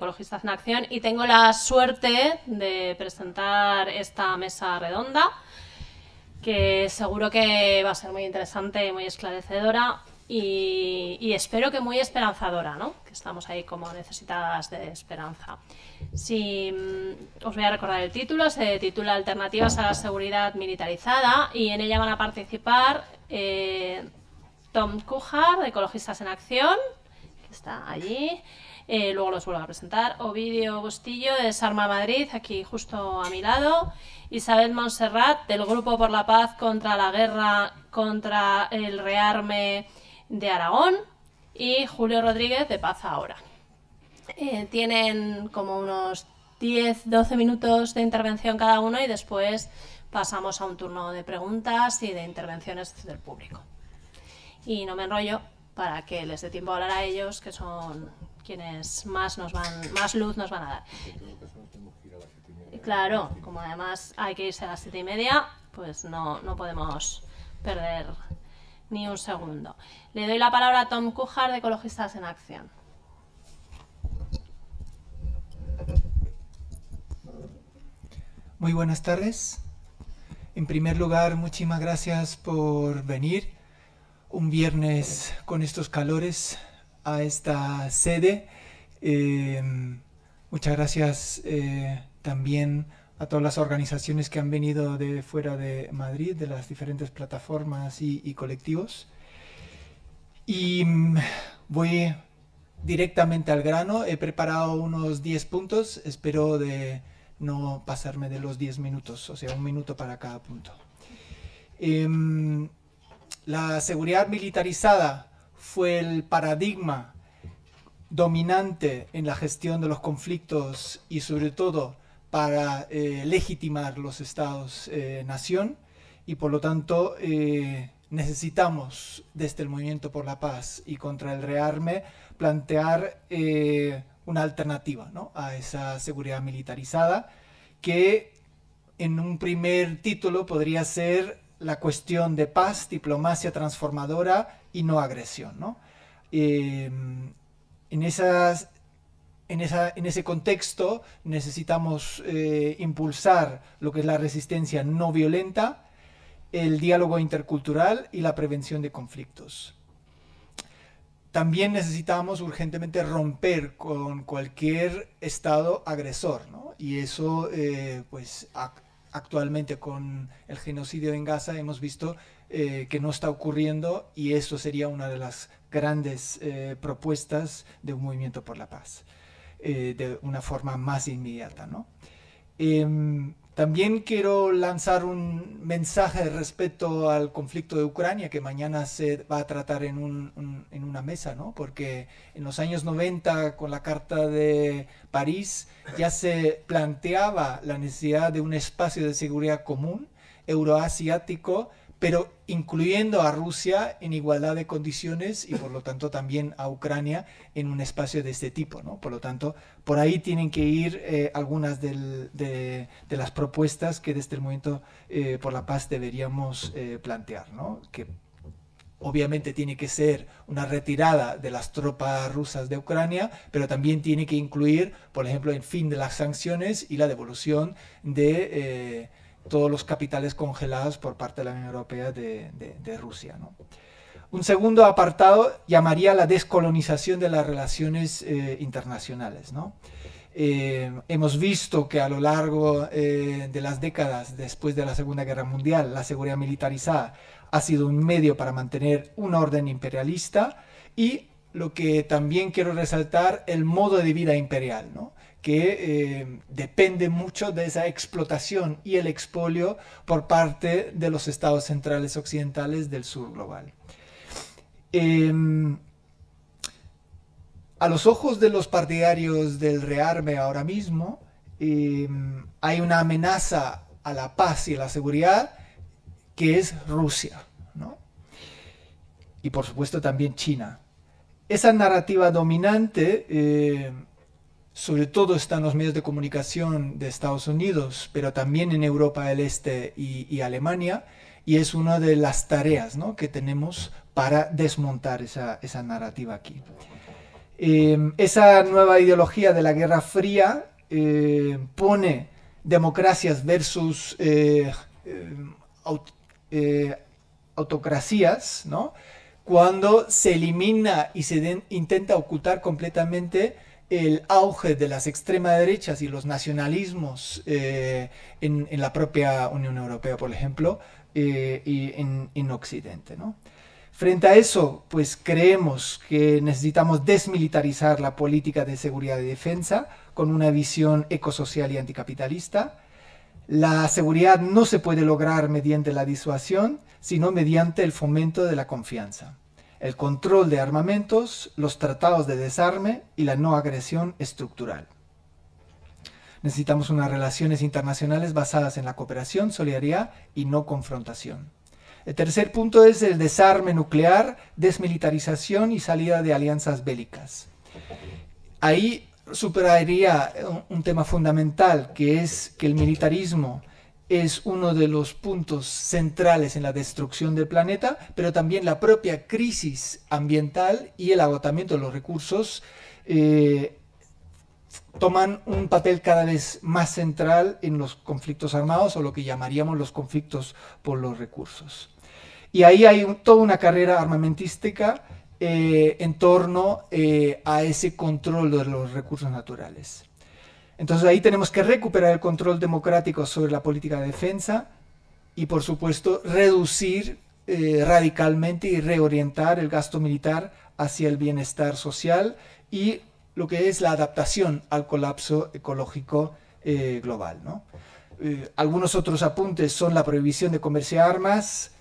Ecologistas en Acción, y tengo la suerte de presentar esta mesa redonda, que seguro que va a ser muy interesante y muy esclarecedora y espero que muy esperanzadora, ¿no? Que estamos ahí como necesitadas de esperanza. Os voy a recordar el título. Se titula Alternativas a la seguridad militarizada y en ella van a participar Tom Cujar, de Ecologistas en Acción, que está allí. Luego los vuelvo a presentar. Ovidio Bustillo, de Desarma Madrid, aquí justo a mi lado. Isabel Montserrat, del Grupo por la Paz contra la Guerra contra el Rearme de Aragón. Y Julio Rodríguez, de Paz Ahora. Tienen como unos 10-12 minutos de intervención cada uno y después pasamos a un turno de preguntas y de intervenciones del público. Y no me enrollo para que les dé tiempo a hablar a ellos, que son quienes más luz nos van a dar. Claro, como además hay que irse a las 7:30, pues no podemos perder ni un segundo. Le doy la palabra a Tom Cujar, de Ecologistas en Acción. Muy buenas tardes. En primer lugar, muchísimas gracias por venir un viernes con estos calores a esta sede. Muchas gracias también a todas las organizaciones que han venido de fuera de Madrid, de las diferentes plataformas y colectivos. Y voy directamente al grano. He preparado unos 10 puntos. Espero de no pasarme de los 10 minutos, o sea, 1 minuto para cada punto. La seguridad militarizada fue el paradigma dominante en la gestión de los conflictos y sobre todo para legitimar los estados-nación y por lo tanto necesitamos desde el Movimiento por la Paz y contra el rearme plantear una alternativa, ¿no?, a esa seguridad militarizada que en un primer título podría ser la cuestión de paz, diplomacia transformadora y no agresión, ¿no? En ese contexto necesitamos impulsar lo que es la resistencia no violenta, el diálogo intercultural y la prevención de conflictos. También necesitamos urgentemente romper con cualquier estado agresor, ¿no? Y eso, pues, actualmente con el genocidio en Gaza hemos visto que no está ocurriendo y eso sería una de las grandes propuestas de un movimiento por la paz, de una forma más inmediata, ¿no? También quiero lanzar un mensaje respecto al conflicto de Ucrania que mañana se va a tratar en una mesa, ¿no? Porque en los años 90, con la Carta de París, ya se planteaba la necesidad de un espacio de seguridad común, euroasiático, pero incluyendo a Rusia en igualdad de condiciones y por lo tanto también a Ucrania en un espacio de este tipo, ¿no? Por lo tanto, por ahí tienen que ir algunas de las propuestas que desde el Movimiento por la Paz deberíamos plantear, ¿no? Que obviamente tiene que ser una retirada de las tropas rusas de Ucrania, pero también tiene que incluir, por ejemplo, el fin de las sanciones y la devolución de todos los capitales congelados por parte de la Unión Europea de Rusia, ¿no? Un segundo apartado llamaría la descolonización de las relaciones internacionales, ¿no? Hemos visto que a lo largo de las décadas después de la Segunda Guerra Mundial, la seguridad militarizada ha sido un medio para mantener un orden imperialista y lo que también quiero resaltar, el modo de vida imperial, ¿no?, que depende mucho de esa explotación y el expolio por parte de los estados centrales occidentales del sur global. A los ojos de los partidarios del rearme ahora mismo, hay una amenaza a la paz y a la seguridad que es Rusia, ¿no? Y por supuesto también China. Esa narrativa dominante sobre todo está en los medios de comunicación de Estados Unidos, pero también en Europa del Este y Alemania, y es una de las tareas, ¿no?, que tenemos para desmontar esa narrativa aquí. Esa nueva ideología de la Guerra Fría pone democracias versus autocracias, ¿no? Cuando se elimina y se intenta ocultar completamente el auge de las extremas derechas y los nacionalismos en la propia Unión Europea, por ejemplo, y en Occidente, ¿no? Frente a eso, pues creemos que necesitamos desmilitarizar la política de seguridad y defensa con una visión ecosocial y anticapitalista. La seguridad no se puede lograr mediante la disuasión, sino mediante el fomento de la confianza, el control de armamentos, los tratados de desarme y la no agresión estructural. Necesitamos unas relaciones internacionales basadas en la cooperación, solidaridad y no confrontación. El tercer punto es el desarme nuclear, desmilitarización y salida de alianzas bélicas. Ahí superaría un tema fundamental, que es que el militarismo es uno de los puntos centrales en la destrucción del planeta, pero también la propia crisis ambiental y el agotamiento de los recursos toman un papel cada vez más central en los conflictos armados, o lo que llamaríamos los conflictos por los recursos. Y ahí hay toda una carrera armamentística en torno a ese control de los recursos naturales. Entonces ahí tenemos que recuperar el control democrático sobre la política de defensa y, por supuesto, reducir radicalmente y reorientar el gasto militar hacia el bienestar social y lo que es la adaptación al colapso ecológico global, ¿no? Algunos otros apuntes son la prohibición de comerciar armas,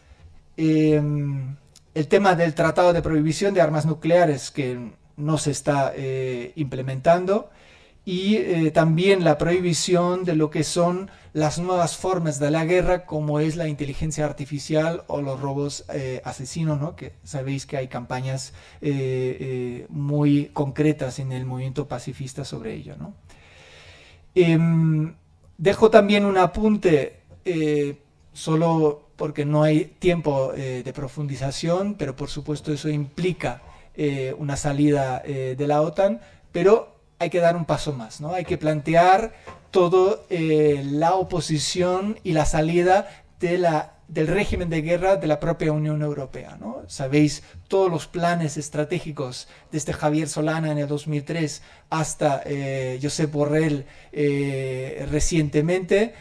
el tema del tratado de prohibición de armas nucleares que no se está implementando, y también la prohibición de lo que son las nuevas formas de la guerra, como es la inteligencia artificial o los robos asesinos, ¿no? Que sabéis que hay campañas muy concretas en el movimiento pacifista sobre ello, ¿no? Dejo también un apunte, solo porque no hay tiempo de profundización, pero por supuesto eso implica una salida de la OTAN, pero hay que dar un paso más, ¿no? Hay que plantear todo la oposición y la salida del régimen de guerra de la propia Unión Europea, ¿no? Sabéis todos los planes estratégicos desde Javier Solana en el 2003 hasta Josep Borrell recientemente.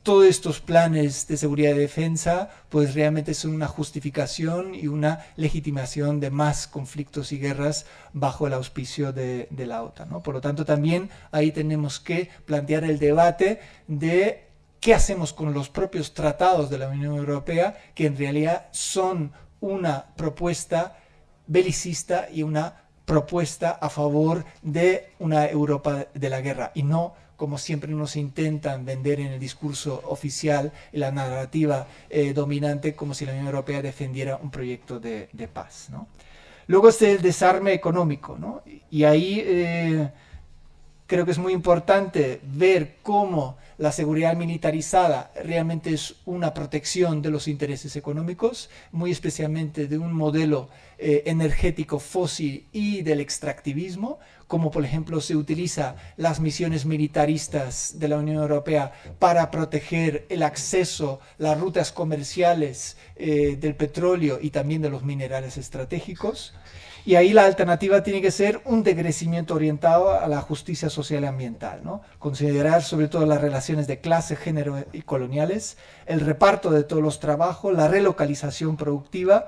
Todos estos planes de seguridad y defensa pues realmente son una justificación y una legitimación de más conflictos y guerras bajo el auspicio de la OTAN, ¿no? Por lo tanto, también ahí tenemos que plantear el debate de qué hacemos con los propios tratados de la Unión Europea, que en realidad son una propuesta belicista y una propuesta a favor de una Europa de la guerra, y no como siempre nos intentan vender en el discurso oficial y la narrativa dominante, como si la Unión Europea defendiera un proyecto de paz, ¿no? Luego está el desarme económico, ¿no? Y ahí creo que es muy importante ver cómo la seguridad militarizada realmente es una protección de los intereses económicos, muy especialmente de un modelo energético fósil y del extractivismo, como por ejemplo se utiliza las misiones militaristas de la Unión Europea para proteger el acceso, las rutas comerciales del petróleo y también de los minerales estratégicos. Y ahí la alternativa tiene que ser un decrecimiento orientado a la justicia social y ambiental, ¿no? Considerar sobre todo las relaciones de clase, género y coloniales, el reparto de todos los trabajos, la relocalización productiva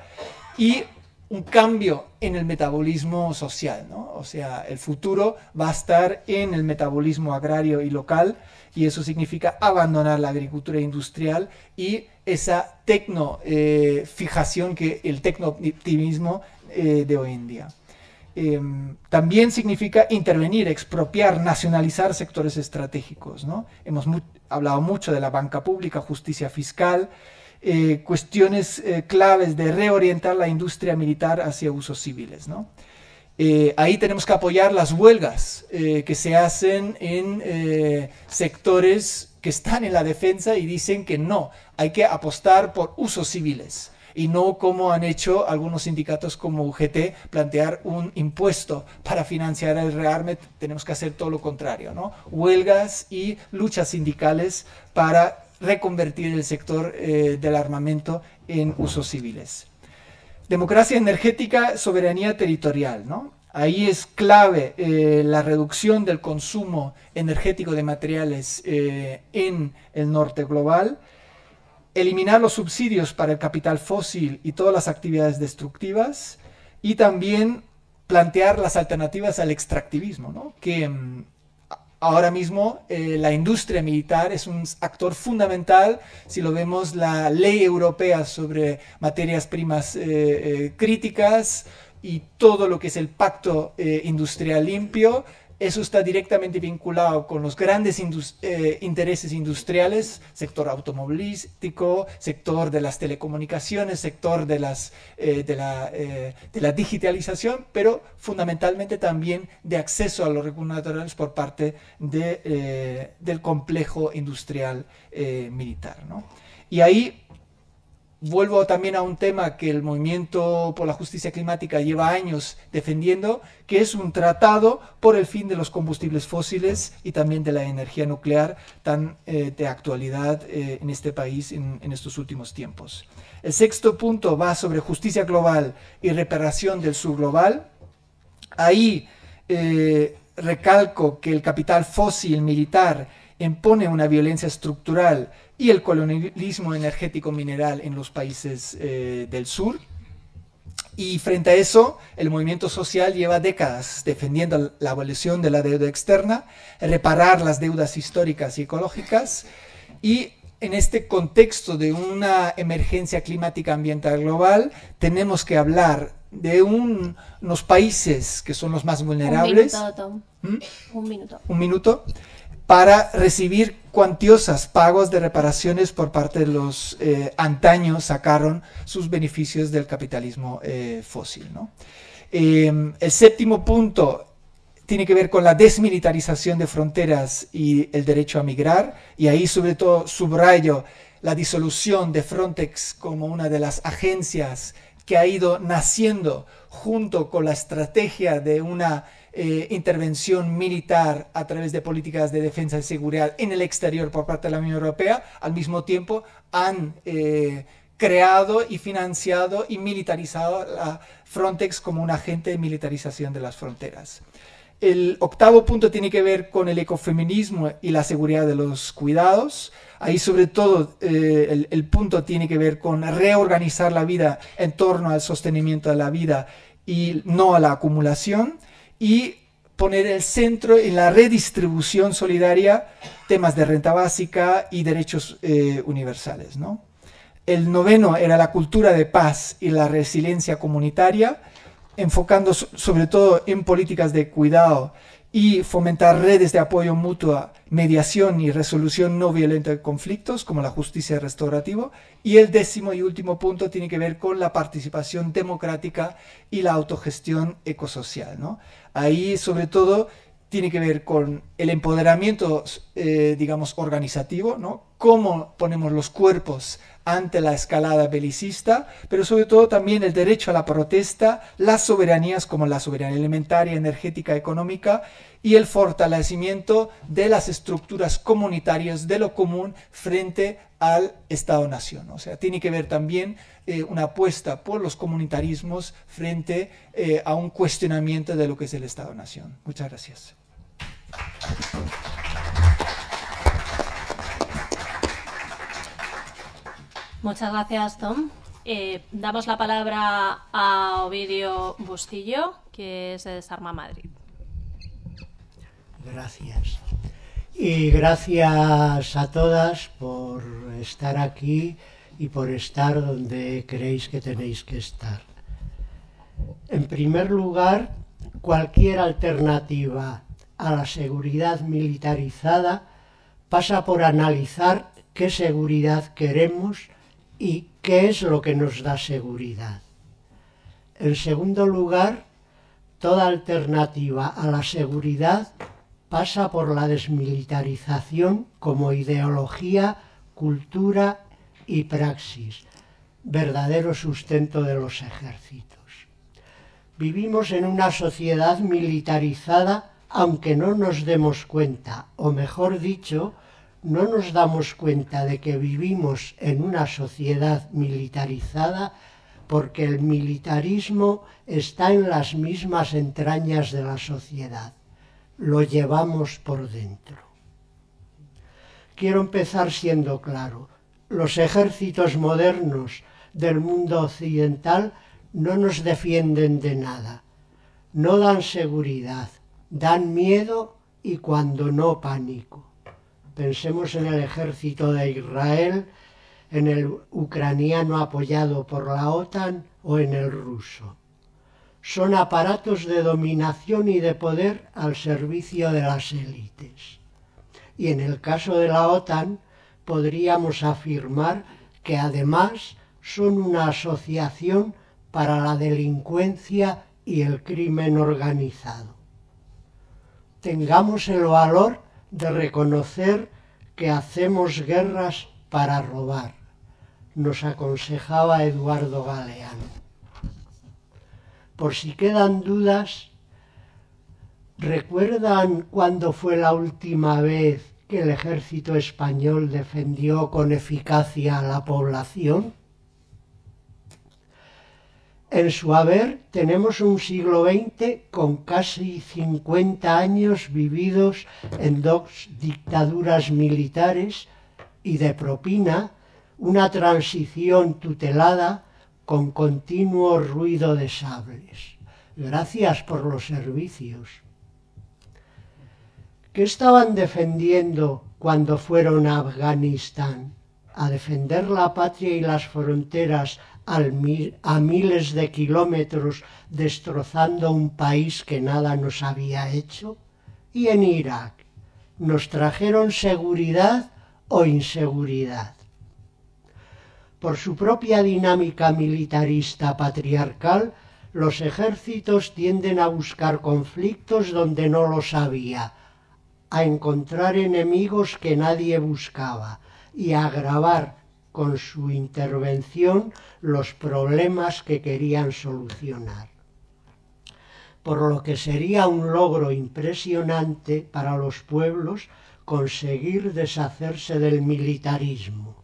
y un cambio en el metabolismo social, ¿no? O sea, el futuro va a estar en el metabolismo agrario y local, y eso significa abandonar la agricultura industrial y esa fijación que el tecno-optimismo de hoy en día. También significa intervenir, expropiar, nacionalizar sectores estratégicos, ¿no? Hemos hablado mucho de la banca pública, justicia fiscal, cuestiones claves de reorientar la industria militar hacia usos civiles, ¿no? Ahí tenemos que apoyar las huelgas que se hacen en sectores que están en la defensa y dicen que no, hay que apostar por usos civiles. y no como han hecho algunos sindicatos como UGT, plantear un impuesto para financiar el rearme. Tenemos que hacer todo lo contrario, ¿no? Huelgas y luchas sindicales para reconvertir el sector del armamento en usos civiles. Democracia energética, soberanía territorial, ¿no? Ahí es clave la reducción del consumo energético de materiales en el norte global, eliminar los subsidios para el capital fósil y todas las actividades destructivas, y también plantear las alternativas al extractivismo, ¿no? Que ahora mismo la industria militar es un actor fundamental. Si lo vemos, la ley europea sobre materias primas críticas y todo lo que es el pacto industrial limpio, eso está directamente vinculado con los grandes intereses industriales, sector automovilístico, sector de las telecomunicaciones, sector de la digitalización, pero fundamentalmente también de acceso a los recursos naturales por parte del complejo industrial militar, ¿no? Y ahí vuelvo también a un tema que el movimiento por la justicia climática lleva años defendiendo, que es un tratado por el fin de los combustibles fósiles y también de la energía nuclear, tan de actualidad en este país en estos últimos tiempos. El sexto punto va sobre justicia global y reparación del sur global. Ahí recalco que el capital fósil militar impone una violencia estructural y el colonialismo energético mineral en los países del sur. Y frente a eso, el movimiento social lleva décadas defendiendo la abolición de la deuda externa, reparar las deudas históricas y ecológicas, y en este contexto de una emergencia climática ambiental global, tenemos que hablar de unos países que son los más vulnerables. Un minuto, Tom. Un minuto. Un minuto. Para recibir cuantiosos pagos de reparaciones por parte de los antaños sacaron sus beneficios del capitalismo fósil, ¿no? El séptimo punto tiene que ver con la desmilitarización de fronteras y el derecho a migrar, y ahí sobre todo subrayo la disolución de Frontex como una de las agencias que ha ido naciendo junto con la estrategia de una intervención militar a través de políticas de defensa y seguridad en el exterior por parte de la Unión Europea. Al mismo tiempo han creado y financiado y militarizado a Frontex como un agente de militarización de las fronteras. El octavo punto tiene que ver con el ecofeminismo y la seguridad de los cuidados. Ahí sobre todo el punto tiene que ver con reorganizar la vida en torno al sostenimiento de la vida y no a la acumulación, y poner el centro en la redistribución solidaria, temas de renta básica y derechos universales, ¿no? El noveno era la cultura de paz y la resiliencia comunitaria, enfocando sobre todo en políticas de cuidado y fomentar redes de apoyo mutuo, mediación y resolución no violenta de conflictos, como la justicia restaurativa. Y el décimo y último punto tiene que ver con la participación democrática y la autogestión ecosocial, ¿no? Ahí, sobre todo, tiene que ver con el empoderamiento, digamos, organizativo, ¿no? Cómo ponemos los cuerpos ante la escalada belicista, pero sobre todo también el derecho a la protesta, las soberanías como la soberanía alimentaria, energética, económica, y el fortalecimiento de las estructuras comunitarias de lo común frente al Estado-Nación. O sea, tiene que ver también una apuesta por los comunitarismos frente a un cuestionamiento de lo que es el Estado-Nación. Muchas gracias. Muchas gracias, Tom. Damos la palabra a Ovidio Bustillo, que es de Desarma Madrid. Gracias. Y gracias a todas por estar aquí y por estar donde creéis que tenéis que estar. En primer lugar, cualquier alternativa a la seguridad militarizada pasa por analizar qué seguridad queremos y qué es lo que nos da seguridad. En segundo lugar, toda alternativa a la seguridad pasa por la desmilitarización como ideología, cultura y praxis, verdadero sustento de los ejércitos. Vivimos en una sociedad militarizada, aunque no nos demos cuenta, o mejor dicho, no nos damos cuenta de que vivimos en una sociedad militarizada porque el militarismo está en las mismas entrañas de la sociedad. Lo llevamos por dentro. Quiero empezar siendo claro. Los ejércitos modernos del mundo occidental no nos defienden de nada. No dan seguridad, dan miedo y cuando no pánico. Pensemos en el ejército de Israel, en el ucraniano apoyado por la OTAN o en el ruso. Son aparatos de dominación y de poder al servicio de las élites. Y en el caso de la OTAN podríamos afirmar que además son una asociación para la delincuencia y el crimen organizado. Tengamos el valor de reconocer que hacemos guerras para robar, nos aconsejaba Eduardo Galeano. Por si quedan dudas, ¿recuerdan cuándo fue la última vez que el ejército español defendió con eficacia a la población? En su haber tenemos un siglo XX con casi 50 años vividos en dos dictaduras militares y de propina una transición tutelada con continuo ruido de sables. Gracias por los servicios. ¿Qué estaban defendiendo cuando fueron a Afganistán? ¿A defender la patria y las fronteras a miles de kilómetros, destrozando un país que nada nos había hecho? ¿Y en Irak? ¿Nos trajeron seguridad o inseguridad? Por su propia dinámica militarista patriarcal, los ejércitos tienden a buscar conflictos donde no los había, a encontrar enemigos que nadie buscaba y a agravar con su intervención los problemas que querían solucionar. Por lo que sería un logro impresionante para los pueblos conseguir deshacerse del militarismo,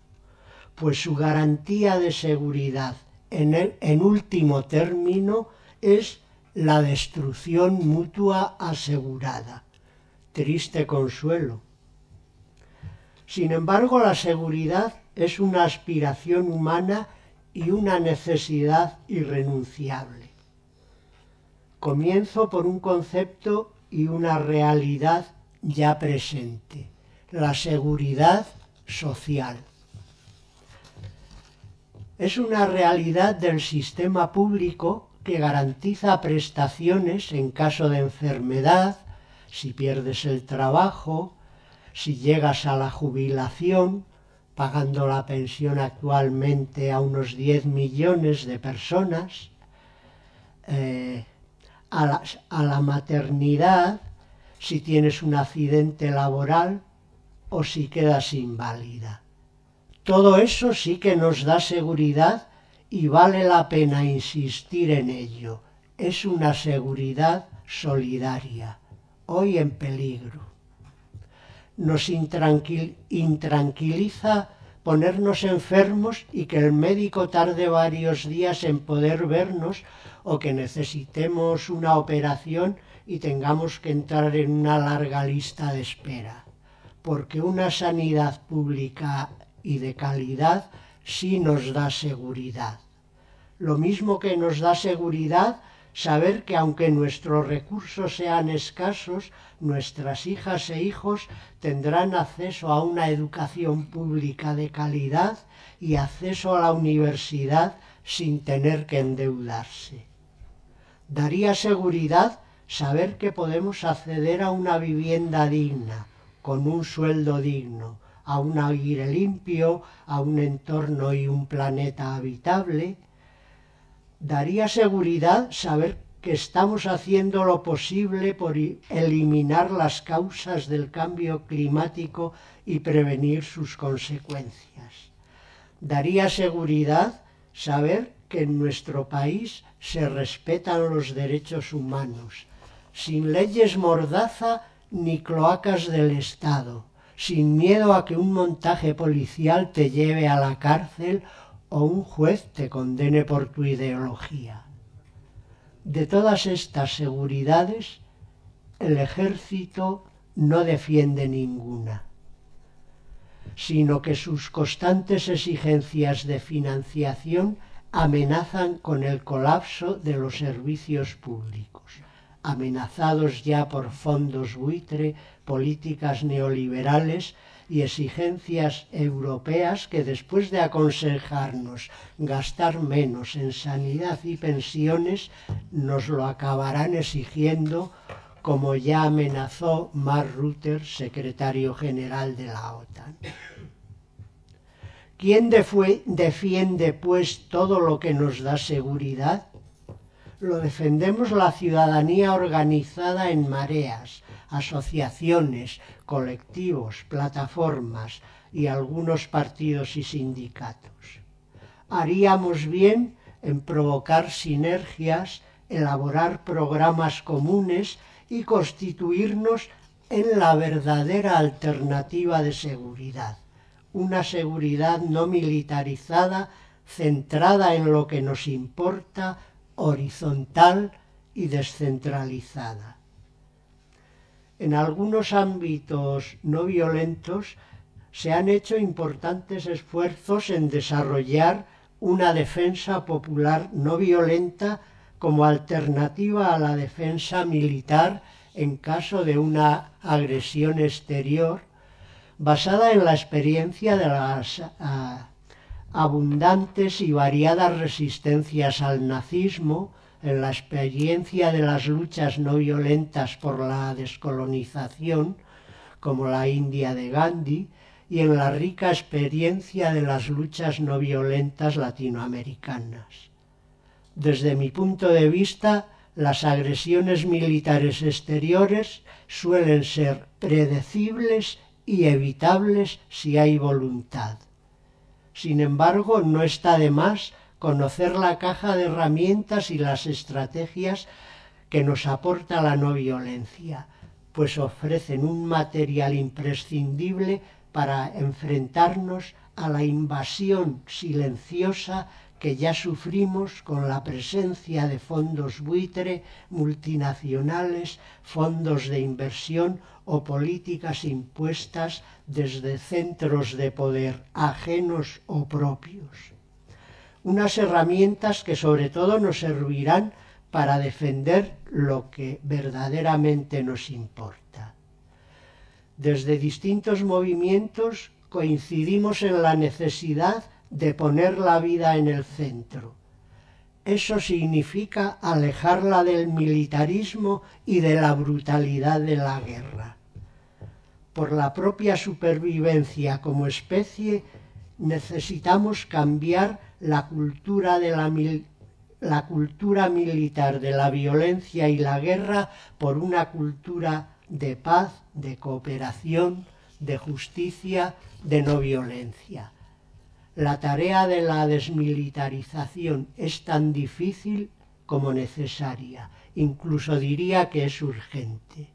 pues su garantía de seguridad en último término es la destrucción mutua asegurada. Triste consuelo. Sin embargo, la seguridad es una aspiración humana y una necesidad irrenunciable. Comienzo por un concepto y una realidad ya presente, la seguridad social. Es una realidad del sistema público que garantiza prestaciones en caso de enfermedad, si pierdes el trabajo, si llegas a la jubilación, pagando la pensión actualmente a unos 10 millones de personas, a la maternidad, si tienes un accidente laboral o si quedas inválida. Todo eso sí que nos da seguridad y vale la pena insistir en ello. Es una seguridad solidaria, hoy en peligro. Nos intranquiliza ponernos enfermos y que el médico tarde varios días en poder vernos o que necesitemos una operación y tengamos que entrar en una larga lista de espera, porque una sanidad pública y de calidad sí nos da seguridad. Lo mismo que nos da seguridad saber que aunque nuestros recursos sean escasos, nuestras hijas e hijos tendrán acceso a una educación pública de calidad y acceso a la universidad sin tener que endeudarse. Daría seguridad saber que podemos acceder a una vivienda digna, con un sueldo digno, a un aire limpio, a un entorno y un planeta habitable. Daría seguridad saber que estamos haciendo lo posible por eliminar las causas del cambio climático y prevenir sus consecuencias. Daría seguridad saber que en nuestro país se respetan los derechos humanos, sin leyes mordaza ni cloacas del Estado, sin miedo a que un montaje policial te lleve a la cárcel o un juez te condene por tu ideología. De todas estas seguridades, el ejército no defiende ninguna, sino que sus constantes exigencias de financiación amenazan con el colapso de los servicios públicos, amenazados ya por fondos buitre, políticas neoliberales y exigencias europeas que, después de aconsejarnos gastar menos en sanidad y pensiones, nos lo acabarán exigiendo, como ya amenazó Mark Rutte, secretario general de la OTAN. ¿Quién defiende, pues, todo lo que nos da seguridad? Lo defendemos la ciudadanía organizada en mareas, asociaciones, colectivos, plataformas y algunos partidos y sindicatos. Haríamos bien en provocar sinergias, elaborar programas comunes y constituirnos en la verdadera alternativa de seguridad, una seguridad no militarizada, centrada en lo que nos importa, horizontal y descentralizada. En algunos ámbitos no violentos se han hecho importantes esfuerzos en desarrollar una defensa popular no violenta como alternativa a la defensa militar en caso de una agresión exterior, basada en la experiencia de las abundantes y variadas resistencias al nazismo, en la experiencia de las luchas no violentas por la descolonización, como la India de Gandhi, y en la rica experiencia de las luchas no violentas latinoamericanas. Desde mi punto de vista, las agresiones militares exteriores suelen ser predecibles y evitables si hay voluntad. Sin embargo, no está de más conocer la caja de herramientas y las estrategias que nos aporta la no violencia, pues ofrecen un material imprescindible para enfrentarnos a la invasión silenciosa que ya sufrimos con la presencia de fondos buitre, multinacionales, fondos de inversión o políticas impuestas desde centros de poder ajenos o propios. Unas herramientas que sobre todo nos servirán para defender lo que verdaderamente nos importa. Desde distintos movimientos coincidimos en la necesidad de poner la vida en el centro. Eso significa alejarla del militarismo y de la brutalidad de la guerra. Por la propia supervivencia como especie, necesitamos cambiar la cultura militar de la violencia y la guerra por una cultura de paz, de cooperación, de justicia, de no violencia. La tarea de la desmilitarización es tan difícil como necesaria, incluso diría que es urgente.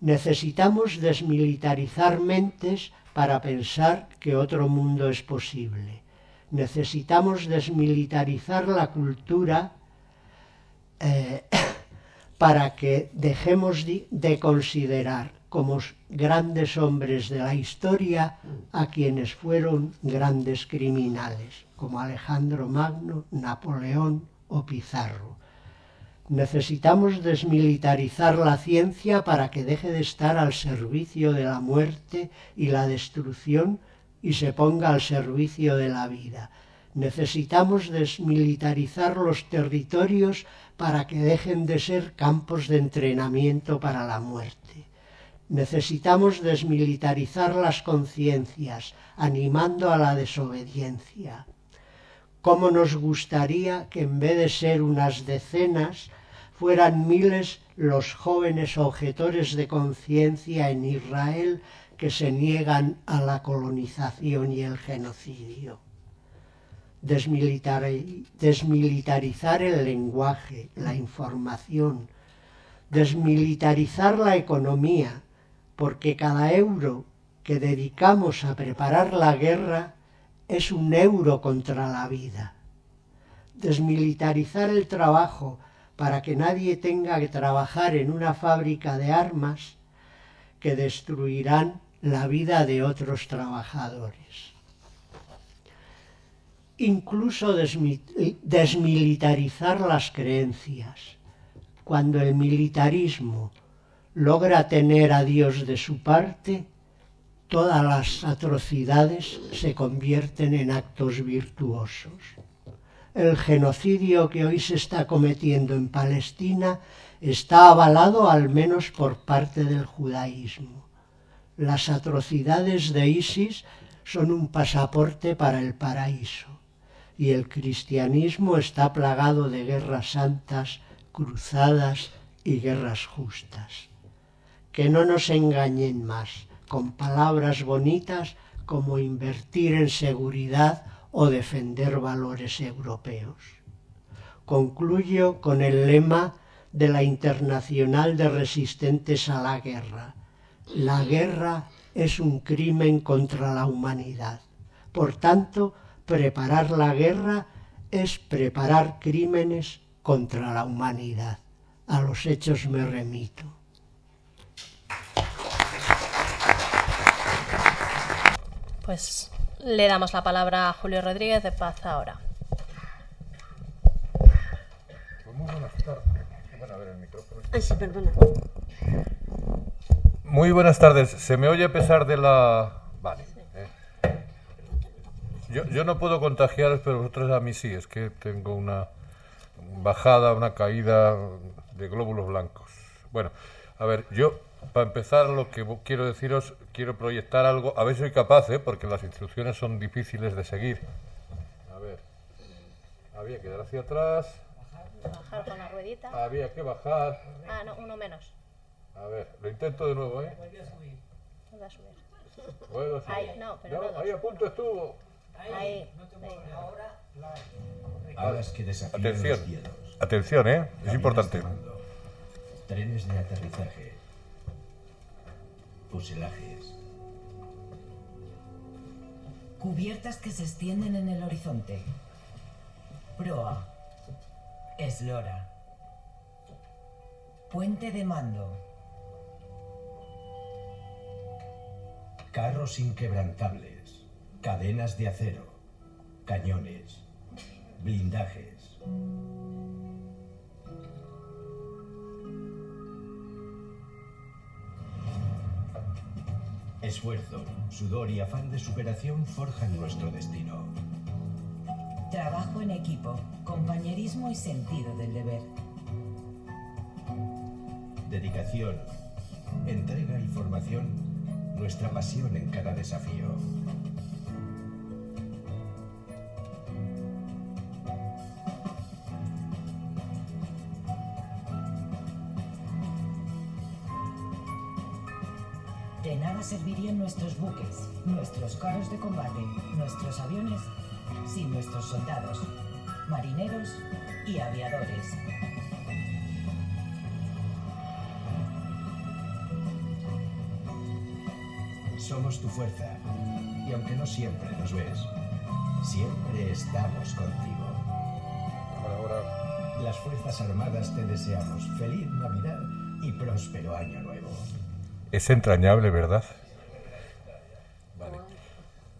Necesitamos desmilitarizar mentes para pensar que otro mundo es posible. Necesitamos desmilitarizar la cultura para que dejemos de considerar como grandes hombres de la historia a quienes fueron grandes criminales, como Alejandro Magno, Napoleón o Pizarro. Necesitamos desmilitarizar la ciencia para que deje de estar al servicio de la muerte y la destrucción y se ponga al servicio de la vida. Necesitamos desmilitarizar los territorios para que dejen de ser campos de entrenamiento para la muerte. Necesitamos desmilitarizar las conciencias, animando a la desobediencia. ¿Cómo nos gustaría que en vez de ser unas decenas, fueran miles los jóvenes objetores de conciencia en Israel que se niegan a la colonización y el genocidio? desmilitarizar el lenguaje, la información, desmilitarizar la economía, porque cada euro que dedicamos a preparar la guerra es un euro contra la vida. Desmilitarizar el trabajo para que nadie tenga que trabajar en una fábrica de armas que destruirán la vida de otros trabajadores. Incluso desmilitarizar las creencias. Cuando el militarismo logra tener a Dios de su parte, todas las atrocidades se convierten en actos virtuosos. El genocidio que hoy se está cometiendo en Palestina está avalado al menos por parte del judaísmo. Las atrocidades de ISIS son un pasaporte para el paraíso, y el cristianismo está plagado de guerras santas, cruzadas y guerras justas. Que no nos engañen más con palabras bonitas como invertir en seguridad o defender valores europeos. Concluyo con el lema de la Internacional de Resistentes a la Guerra. La guerra es un crimen contra la humanidad. Por tanto, preparar la guerra es preparar crímenes contra la humanidad. A los hechos me remito. Pues le damos la palabra a Julio Rodríguez de Paz ahora. Pues muy buenas tardes. Bueno, a ver el micrófono. Ay, sí, perdona. Muy buenas tardes. ¿Se me oye a pesar de la...? Vale. Yo no puedo contagiaros, pero vosotros a mí sí. Es que tengo una bajada, una caída de glóbulos blancos. Bueno, a ver, yo, para empezar, lo que quiero deciros, quiero proyectar algo. A ver si soy capaz, porque las instrucciones son difíciles de seguir. A ver, había que dar hacia atrás. Bajar con la ruedita. Había que bajar. Ah, no, uno menos. A ver, lo intento de nuevo, Vuelve a subir. Puedo subir. Ahí, no, pero no dos. Ahí a punto estuvo. Ahí. Alas que desafían Atención, los hielos. atención, es Camiones importante. de mando, trenes de aterrizaje, fuselajes, Cubiertas que se extienden en el horizonte. Proa. Eslora. Puente de mando. carros inquebrantables, cadenas de acero, cañones, blindajes. Esfuerzo, sudor y afán de superación forjan nuestro destino. Trabajo en equipo, compañerismo y sentido del deber. Dedicación, entrega y formación, nuestra pasión en cada desafío. De nada servirían nuestros buques, nuestros carros de combate, nuestros aviones, sin nuestros soldados, marineros y aviadores. Somos tu fuerza, y aunque no siempre nos ves, siempre estamos contigo. Ahora. Las Fuerzas Armadas te deseamos feliz Navidad y próspero Año Nuevo. Es entrañable, ¿verdad? Vale.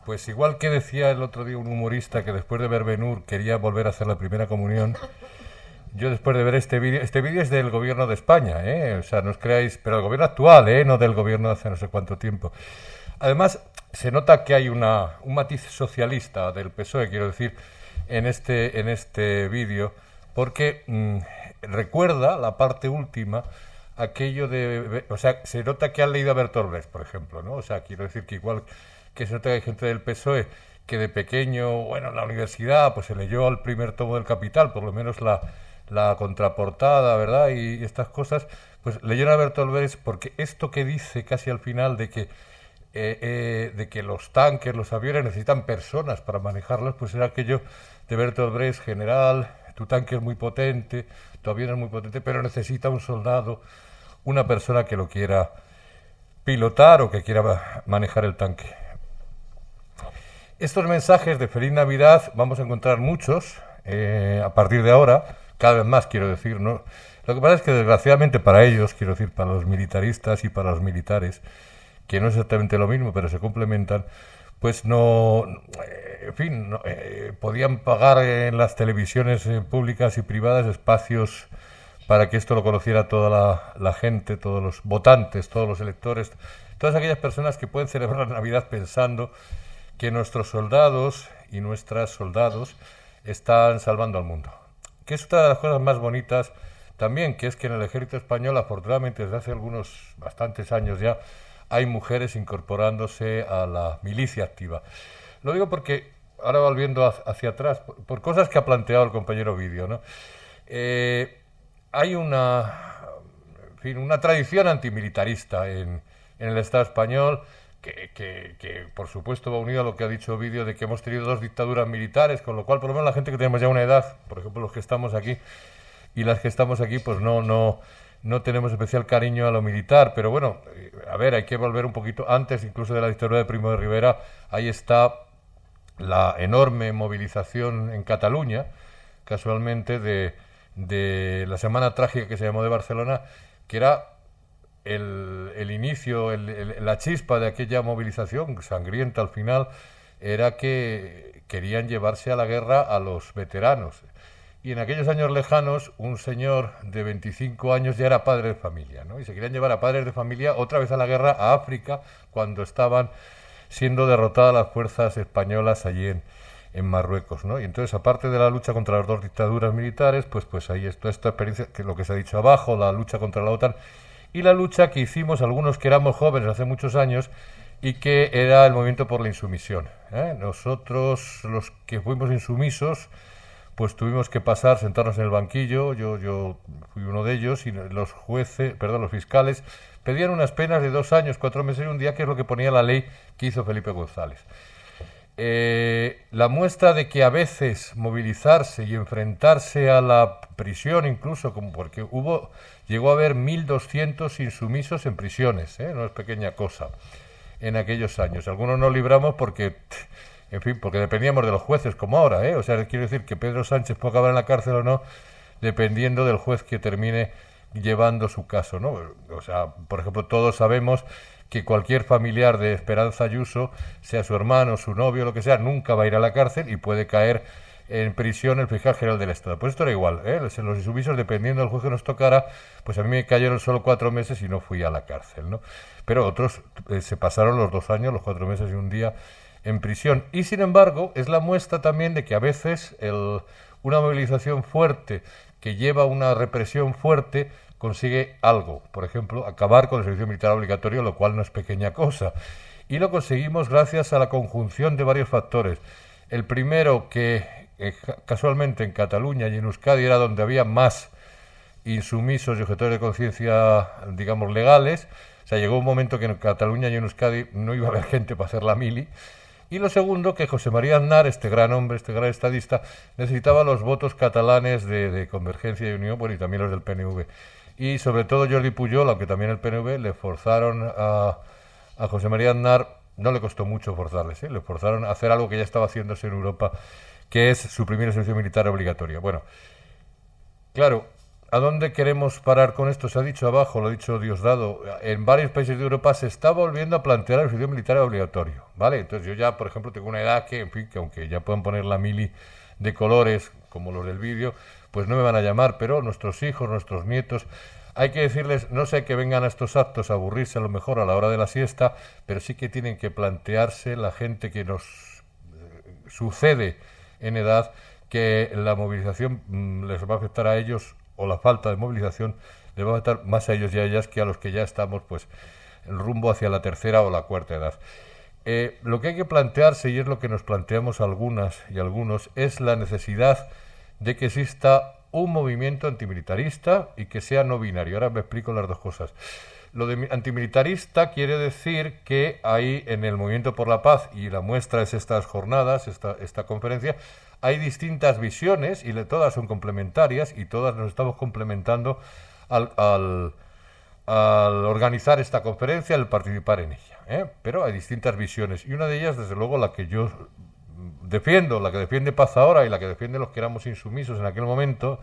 Pues igual que decía el otro día un humorista que después de ver Ben-Hur quería volver a hacer la primera comunión, yo después de ver este vídeo es del gobierno de España, o sea, no os creáis, pero el gobierno actual, no del gobierno de hace no sé cuánto tiempo. Además, se nota que hay un matiz socialista del PSOE, quiero decir, en este vídeo, porque recuerda la parte última, aquello de... O sea, se nota que han leído a Bertolt Brecht, por ejemplo, ¿no? O sea, quiero decir que igual que se nota que hay gente del PSOE que de pequeño, bueno, en la universidad, pues se leyó el primer tomo del Capital, por lo menos la contraportada, ¿verdad? Y estas cosas, pues leyeron a Bertolt Brecht porque esto que dice casi al final de que de que los tanques, los aviones necesitan personas para manejarlos, pues era aquello de Bertolt Brecht: general, tu tanque es muy potente, tu avión es muy potente, pero necesita un soldado, una persona que lo quiera pilotar o que quiera manejar el tanque. Estos mensajes de Feliz Navidad vamos a encontrar muchos a partir de ahora, cada vez más, quiero decir, ¿no? Lo que pasa es que, desgraciadamente para ellos, quiero decir, para los militaristas y para los militares, que no es exactamente lo mismo, pero se complementan, pues no, en fin, no, podían pagar en las televisiones públicas y privadas espacios para que esto lo conociera toda la gente, todos los votantes, todos los electores, todas aquellas personas que pueden celebrar la Navidad pensando que nuestros soldados y nuestras soldados están salvando al mundo. Que es una de las cosas más bonitas también, que es que en el ejército español, afortunadamente, desde hace bastantes años ya, hay mujeres incorporándose a la milicia activa. Lo digo porque, ahora volviendo hacia atrás, por cosas que ha planteado el compañero Ovidio, ¿no? Hay una tradición antimilitarista en el Estado español, que por supuesto va unido a lo que ha dicho Ovidio, de que hemos tenido 2 dictaduras militares, con lo cual, por lo menos la gente que tenemos ya una edad, por ejemplo los que estamos aquí y las que estamos aquí, pues no tenemos especial cariño a lo militar. Pero bueno, a ver, hay que volver un poquito antes, incluso de la dictadura de Primo de Rivera. Ahí está la enorme movilización en Cataluña, casualmente, de la Semana Trágica que se llamó de Barcelona, que era el inicio, la chispa de aquella movilización sangrienta al final, era que querían llevarse a la guerra a los veteranos. Y en aquellos años lejanos, un señor de 25 años ya era padre de familia, ¿no? Y se querían llevar a padres de familia otra vez a la guerra, a África, cuando estaban siendo derrotadas las fuerzas españolas allí en Marruecos, ¿no? Y entonces, aparte de la lucha contra las 2 dictaduras militares, pues ahí está esta experiencia, que es lo que se ha dicho abajo, la lucha contra la OTAN, y la lucha que hicimos algunos que éramos jóvenes hace muchos años, y que era el movimiento por la insumisión, ¿eh? Nosotros, los que fuimos insumisos, pues tuvimos que sentarnos en el banquillo. Yo fui uno de ellos, y los fiscales pedían unas penas de 2 años, 4 meses y un día, que es lo que ponía la ley que hizo Felipe González. La muestra de que a veces movilizarse y enfrentarse a la prisión, incluso, porque llegó a haber 1.200 insumisos en prisiones, no es pequeña cosa, en aquellos años. Algunos nos libramos porque dependíamos de los jueces, como ahora, O sea, quiero decir que Pedro Sánchez puede acabar en la cárcel o no, dependiendo del juez que termine llevando su caso, ¿no? O sea, por ejemplo, todos sabemos que cualquier familiar de Esperanza Ayuso, sea su hermano, su novio, lo que sea, nunca va a ir a la cárcel y puede caer en prisión el fiscal general del Estado. Pues esto era igual, Los insumisos, dependiendo del juez que nos tocara, pues a mí me cayeron solo 4 meses y no fui a la cárcel, ¿no? Pero otros se pasaron los 2 años, los 4 meses y un día en prisión. Y sin embargo, es la muestra también de que a veces una movilización fuerte que lleva una represión fuerte consigue algo. Por ejemplo, acabar con el servicio militar obligatorio, lo cual no es pequeña cosa. Y lo conseguimos gracias a la conjunción de varios factores. El primero, que casualmente en Cataluña y en Euskadi era donde había más insumisos y objetores de conciencia, digamos, legales. O sea, llegó un momento que en Cataluña y en Euskadi no iba a haber gente para hacer la mili. Y lo segundo, que José María Aznar, este gran hombre, este gran estadista, necesitaba los votos catalanes de Convergencia y Unión, bueno, y también los del PNV. Y sobre todo Jordi Pujol, aunque también el PNV, le forzaron a José María Aznar, no le costó mucho forzarles, le forzaron a hacer algo que ya estaba haciéndose en Europa, que es suprimir el servicio militar obligatorio. Bueno, claro, ¿a dónde queremos parar con esto? Se ha dicho abajo, lo ha dicho Diosdado, en varios países de Europa se está volviendo a plantear el servicio militar obligatorio, ¿vale? Entonces yo ya, por ejemplo, tengo una edad que, en fin, que aunque ya puedan poner la mili de colores, como los del vídeo, pues no me van a llamar, pero nuestros hijos, nuestros nietos, hay que decirles, no sé que vengan a estos actos a aburrirse a lo mejor a la hora de la siesta, pero sí que tienen que plantearse, la gente que nos sucede en edad, que la movilización les va a afectar a ellos, o la falta de movilización les va a afectar más a ellos y a ellas que a los que ya estamos pues el rumbo hacia la 3ª o la 4ª edad. Lo que hay que plantearse, y es lo que nos planteamos algunas y algunos, es la necesidad de que exista un movimiento antimilitarista y que sea no binario. Ahora me explico las dos cosas. Lo de antimilitarista quiere decir que hay en el Movimiento por la Paz, y la muestra es estas jornadas, esta conferencia, hay distintas visiones y todas son complementarias y todas nos estamos complementando al organizar esta conferencia, al participar en ella, ¿eh? Pero hay distintas visiones y una de ellas, desde luego, la que yo defiendo, la que defiende Paz ahora y la que defiende los que éramos insumisos en aquel momento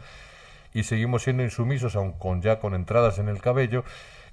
y seguimos siendo insumisos aun con entradas en el cabello,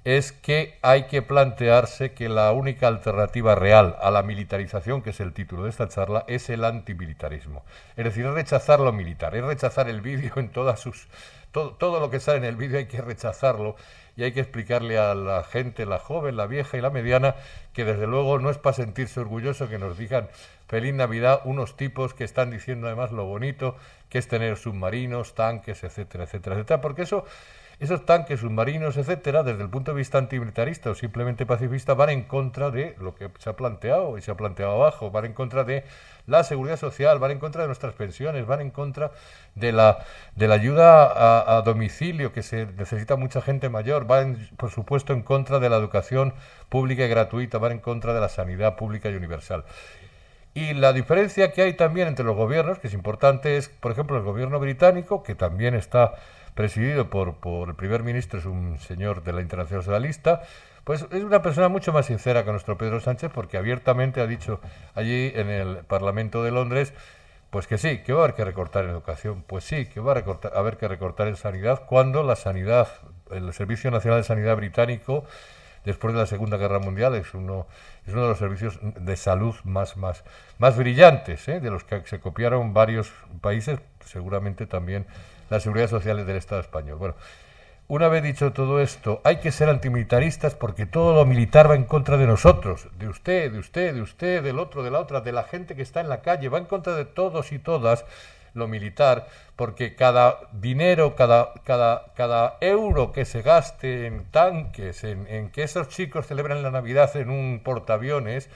es que hay que plantearse que la única alternativa real a la militarización, que es el título de esta charla, es el antimilitarismo. Es decir, es rechazar lo militar, es rechazar el vídeo en todas sus... Todo lo que sale en el vídeo hay que rechazarlo y hay que explicarle a la gente, la joven, la vieja y la mediana, que desde luego no es para sentirse orgulloso que nos digan Feliz Navidad unos tipos que están diciendo además lo bonito que es tener submarinos, tanques, etcétera, etcétera, etcétera, porque esos tanques, submarinos, etcétera, desde el punto de vista antimilitarista o simplemente pacifista, van en contra de lo que se ha planteado y se ha planteado abajo, van en contra de la seguridad social, van en contra de nuestras pensiones, van en contra de la ayuda a domicilio, que se necesita mucha gente mayor, van, por supuesto, en contra de la educación pública y gratuita, van en contra de la sanidad pública y universal. Y la diferencia que hay también entre los gobiernos, que es importante, es, por ejemplo, el gobierno británico, que también está presidido por el primer ministro, es un señor de la Internacional Socialista, pues es una persona mucho más sincera que nuestro Pedro Sánchez, porque abiertamente ha dicho allí en el Parlamento de Londres, pues que sí, que va a haber que recortar en educación, pues sí, que va a haber que recortar en sanidad, cuando la sanidad, el Servicio Nacional de Sanidad británico, después de la Segunda Guerra Mundial, es uno de los servicios de salud más brillantes, de los que se copiaron varios países, seguramente también la Seguridad Social del Estado español. Bueno, una vez dicho todo esto, hay que ser antimilitaristas porque todo lo militar va en contra de nosotros, de usted, del otro, de la otra, de la gente que está en la calle, va en contra de todos y todas lo militar, porque cada dinero, cada euro que se gaste en tanques, en que esos chicos celebren la Navidad en un portaaviones,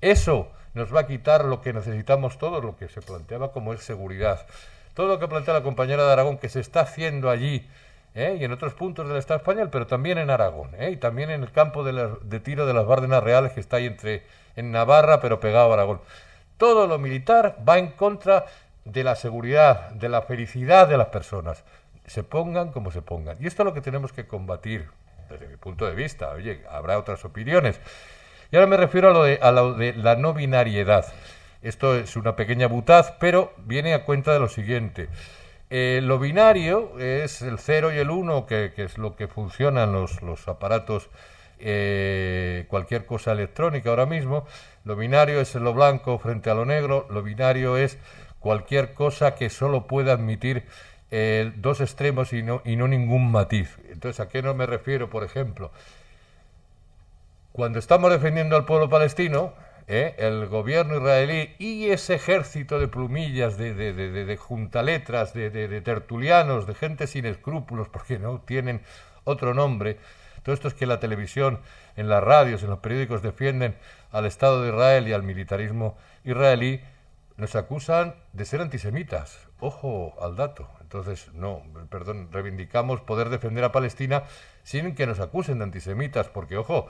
eso nos va a quitar lo que necesitamos todos, lo que se planteaba como es seguridad. Todo lo que plantea la compañera de Aragón, que se está haciendo allí, y en otros puntos del Estado español, pero también en Aragón, y también en el campo de tiro de las Bárdenas Reales, que está ahí en Navarra, pero pegado a Aragón. Todo lo militar va en contra de la seguridad, de la felicidad de las personas, se pongan como se pongan. Y esto es lo que tenemos que combatir, desde mi punto de vista. Oye, habrá otras opiniones. Y ahora me refiero a lo de la no binariedad. Esto es una pequeña butaz, pero viene a cuenta de lo siguiente. Lo binario es el 0 y el 1, que es lo que funcionan los aparatos, cualquier cosa electrónica ahora mismo. Lo binario es lo blanco frente a lo negro. Lo binario es cualquier cosa que solo pueda admitir dos extremos y no ningún matiz. Entonces, ¿a qué no me refiero? Por ejemplo, cuando estamos defendiendo al pueblo palestino, el gobierno israelí y ese ejército de plumillas, de juntaletras, de tertulianos, de gente sin escrúpulos, porque no tienen otro nombre, todo esto es que la televisión, en las radios, en los periódicos defienden al Estado de Israel y al militarismo israelí, nos acusan de ser antisemitas. Ojo al dato. Entonces, reivindicamos poder defender a Palestina sin que nos acusen de antisemitas, porque, ojo,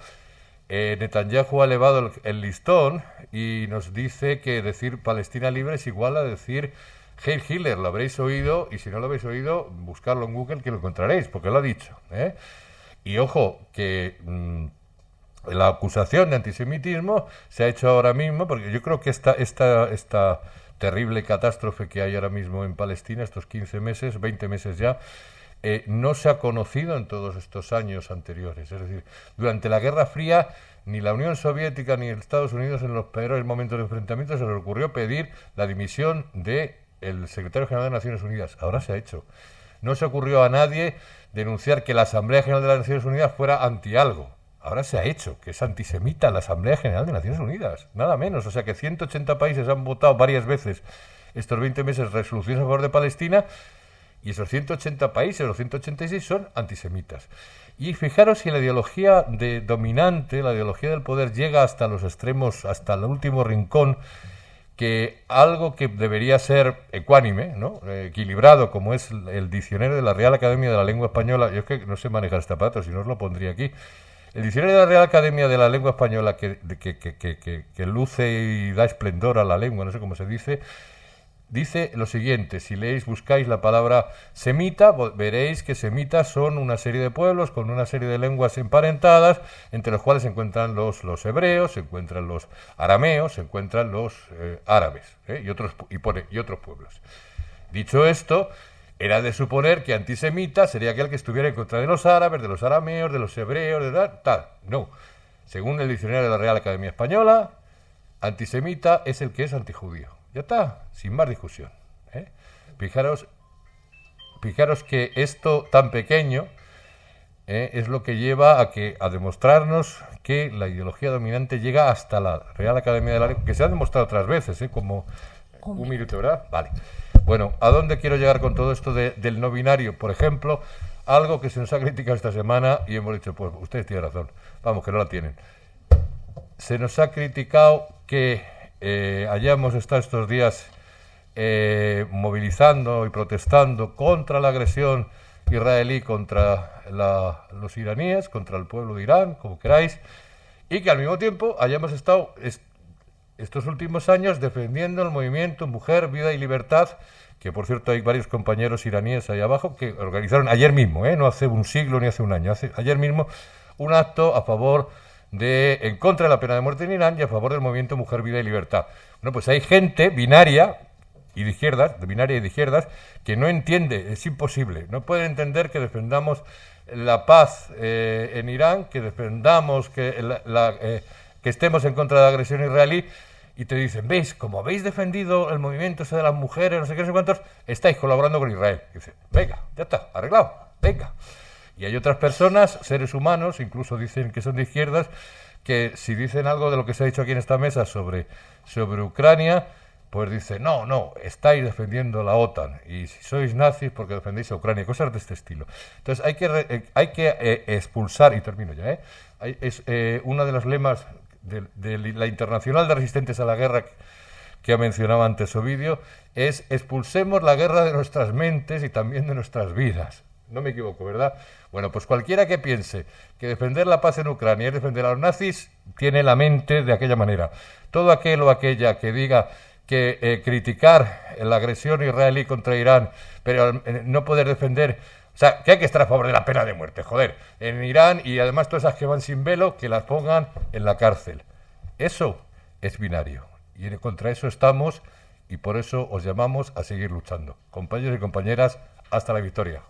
Netanyahu ha elevado el listón y nos dice que decir Palestina libre es igual a decir Heil Hitler. Lo habréis oído, y si no lo habéis oído, buscarlo en Google que lo encontraréis, porque lo ha dicho, Y ojo, que la acusación de antisemitismo se ha hecho ahora mismo, porque yo creo que esta terrible catástrofe que hay ahora mismo en Palestina, estos 15 meses, 20 meses ya, no se ha conocido en todos estos años anteriores. Es decir, durante la Guerra Fría, ni la Unión Soviética ni Estados Unidos, en los peores momentos de enfrentamiento, se les ocurrió pedir la dimisión del secretario general de Naciones Unidas. Ahora se ha hecho. No se ocurrió a nadie denunciar que la Asamblea General de las Naciones Unidas fuera anti-algo. Ahora se ha hecho, que es antisemita la Asamblea General de Naciones Unidas, nada menos. O sea que 180 países han votado varias veces estos 20 meses resoluciones a favor de Palestina, y esos 180 países, los 186, son antisemitas. Y fijaros si la ideología dominante, la ideología del poder, llega hasta los extremos, hasta el último rincón, que algo que debería ser ecuánime, equilibrado, como es el diccionario de la Real Academia de la Lengua Española. Yo es que no sé manejar este aparato, si no os lo pondría aquí. El diccionario de la Real Academia de la Lengua Española, que luce y da esplendor a la lengua, no sé cómo se dice lo siguiente: si buscáis la palabra semita, veréis que semitas son una serie de pueblos con una serie de lenguas emparentadas, entre los cuales se encuentran los hebreos, se encuentran los arameos, se encuentran los árabes, y otros pueblos. Dicho esto, era de suponer que antisemita sería aquel que estuviera en contra de los árabes, de los arameos, de los hebreos, de tal. No. Según el diccionario de la Real Academia Española, antisemita es el que es antijudío. Ya está, sin más discusión. Fijaros que esto tan pequeño es lo que lleva a demostrarnos que la ideología dominante llega hasta la Real Academia de la Lengua, que se ha demostrado otras veces, como un minuto, ¿verdad? Vale. Bueno, ¿a dónde quiero llegar con todo esto del no binario? Por ejemplo, algo que se nos ha criticado esta semana y hemos dicho, pues ustedes tienen razón, vamos, que no la tienen. Se nos ha criticado que hayamos estado estos días movilizando y protestando contra la agresión israelí contra los iraníes, contra el pueblo de Irán, como queráis, y que al mismo tiempo hayamos estado estos últimos años defendiendo el movimiento Mujer, Vida y Libertad, que por cierto hay varios compañeros iraníes ahí abajo que organizaron ayer mismo, no hace un siglo ni hace un año, ayer mismo un acto a favor en contra de la pena de muerte en Irán y a favor del movimiento Mujer, Vida y Libertad. Bueno, pues hay gente binaria y de izquierdas, que no entiende, es imposible, no puede entender que defendamos la paz en Irán, que defendamos que estemos en contra de la agresión israelí, y te dicen, ¿veis? Como habéis defendido el movimiento ese de las mujeres, no sé qué, no sé cuántos, estáis colaborando con Israel. Y dice, venga, ya está, arreglado, venga. Y hay otras personas, seres humanos, incluso dicen que son de izquierdas, que si dicen algo de lo que se ha dicho aquí en esta mesa sobre Ucrania, pues dicen, no, estáis defendiendo la OTAN, y si sois nazis porque defendéis a Ucrania, cosas de este estilo. Entonces hay que expulsar, y termino ya, es uno de los lemas de la Internacional de Resistentes a la Guerra que mencionaba antes Ovidio, es expulsemos la guerra de nuestras mentes y también de nuestras vidas. No me equivoco, ¿verdad? Bueno, pues cualquiera que piense que defender la paz en Ucrania es defender a los nazis, tiene la mente de aquella manera. Todo aquel o aquella que diga que criticar la agresión israelí contra Irán, pero no poder defender, o sea, que hay que estar a favor de la pena de muerte, joder, en Irán, y además todas esas que van sin velo, que las pongan en la cárcel. Eso es binario, y contra eso estamos, y por eso os llamamos a seguir luchando. Compañeros y compañeras, hasta la victoria.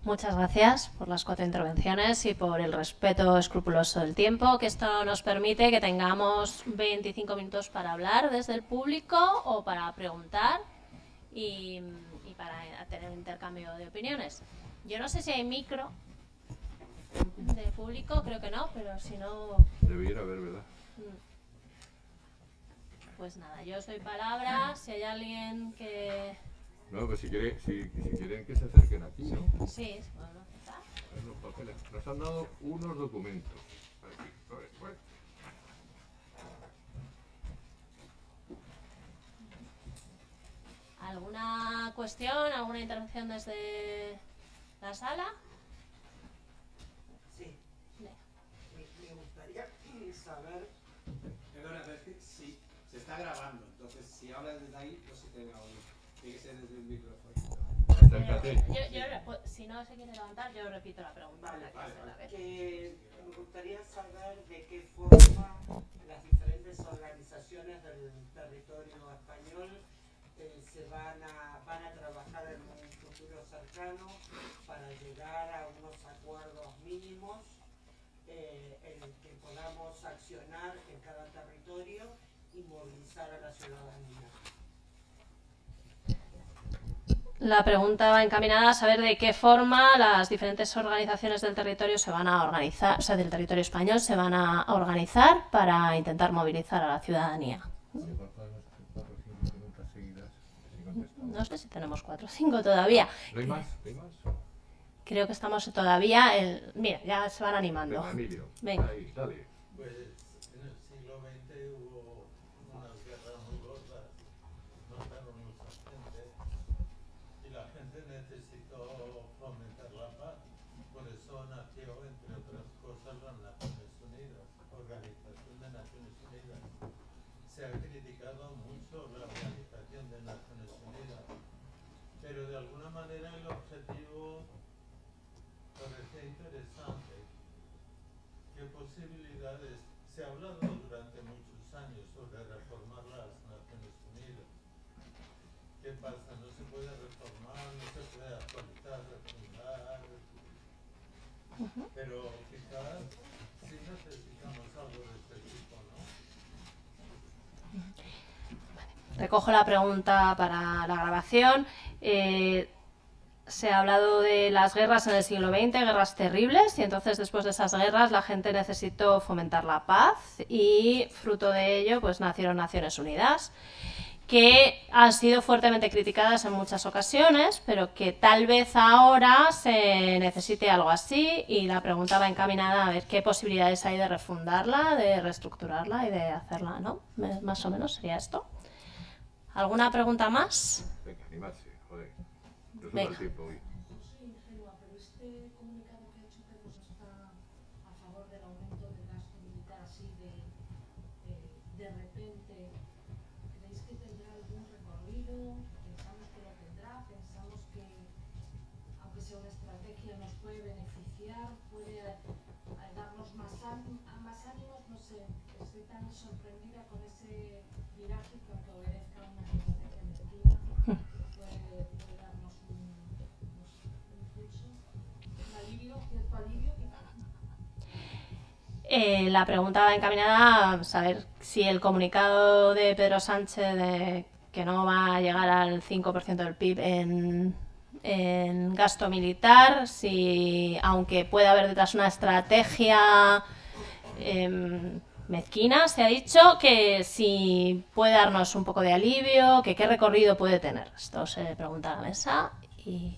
Muchas gracias por las 4 intervenciones y por el respeto escrupuloso del tiempo, que esto nos permite que tengamos 25 minutos para hablar desde el público o para preguntar y para tener un intercambio de opiniones. Yo no sé si hay micro de público, creo que no, pero si no... Debería haber, ¿verdad? Pues nada, yo os doy palabra, si hay alguien que... No, pues si quieren que se acerquen aquí, ¿no? Sí, bueno, está. Los papeles. Nos han dado unos documentos. Aquí, pues. ¿Alguna cuestión, alguna intervención desde la sala? Sí. Me gustaría saber... Perdona, pero es que sí, se está grabando, entonces si hablas desde ahí no se te va a oír. Tiene que ser desde el micrófono. Acércate. Si no se quiere levantar, yo repito la pregunta. Vale. Que me gustaría saber de qué forma las diferentes organizaciones del territorio español van a trabajar en un futuro cercano para llegar a unos acuerdos mínimos en el que podamos accionar en cada territorio y movilizar a la ciudadanía. La pregunta va encaminada a saber de qué forma las diferentes organizaciones del territorio se van a organizar, o sea, del territorio español se van a organizar para intentar movilizar a la ciudadanía. No sé si tenemos 4 o 5 todavía. ¿No hay más? Creo que estamos todavía... Mira, ya se van animando. Venga, Emilio. Venga. Ahí, dale. Pues en el siglo XX hubo unas guerras muy gordas, mataron mucha gente y la gente necesitó fomentar la eso nació, entre otras cosas, las Naciones Unidas, Organización de Naciones Unidas. Se ha criticado mucho la Organización de Naciones Unidas, pero de alguna manera el objetivo parece interesante. ¿Qué posibilidades? Se ha hablado durante muchos años sobre reformar las Naciones Unidas. ¿Qué pasa? ¿No se puede reformar? ¿No se puede actualizar, refundar? Pero quizás sí necesitamos algo de este tipo, ¿no? Recojo la pregunta para la grabación. Se ha hablado de las guerras en el siglo XX, guerras terribles, y entonces después de esas guerras la gente necesitó fomentar la paz y fruto de ello pues nacieron Naciones Unidas, que han sido fuertemente criticadas en muchas ocasiones, pero que tal vez ahora se necesite algo así, y la pregunta va encaminada a ver qué posibilidades hay de refundarla, de reestructurarla y de hacerla, ¿no? Más o menos sería esto. ¿Alguna pregunta más? Venga, animarse, joder. Resulta Venga. el tiempo hoy. Soy ingenua, pero este comunicado que ha hecho Pedro no está a favor del aumento del gasto militar así de repente. ¿Creéis que tendrá algún recorrido? Pensamos que lo tendrá, pensamos que aunque sea una estrategia nos puede beneficiar, puede darnos más ánimos, no sé, estoy tan sorprendida con ese viraje que aunque obedezca a una estrategia mezquina, puede darnos un impulso, un alivio, cierto alivio quizás. La pregunta va encaminada a saber si el comunicado de Pedro Sánchez de que no va a llegar al 5% del PIB en gasto militar, si aunque pueda haber detrás una estrategia mezquina, se ha dicho, que si puede darnos un poco de alivio, que qué recorrido puede tener. Esto se pregunta a la mesa y...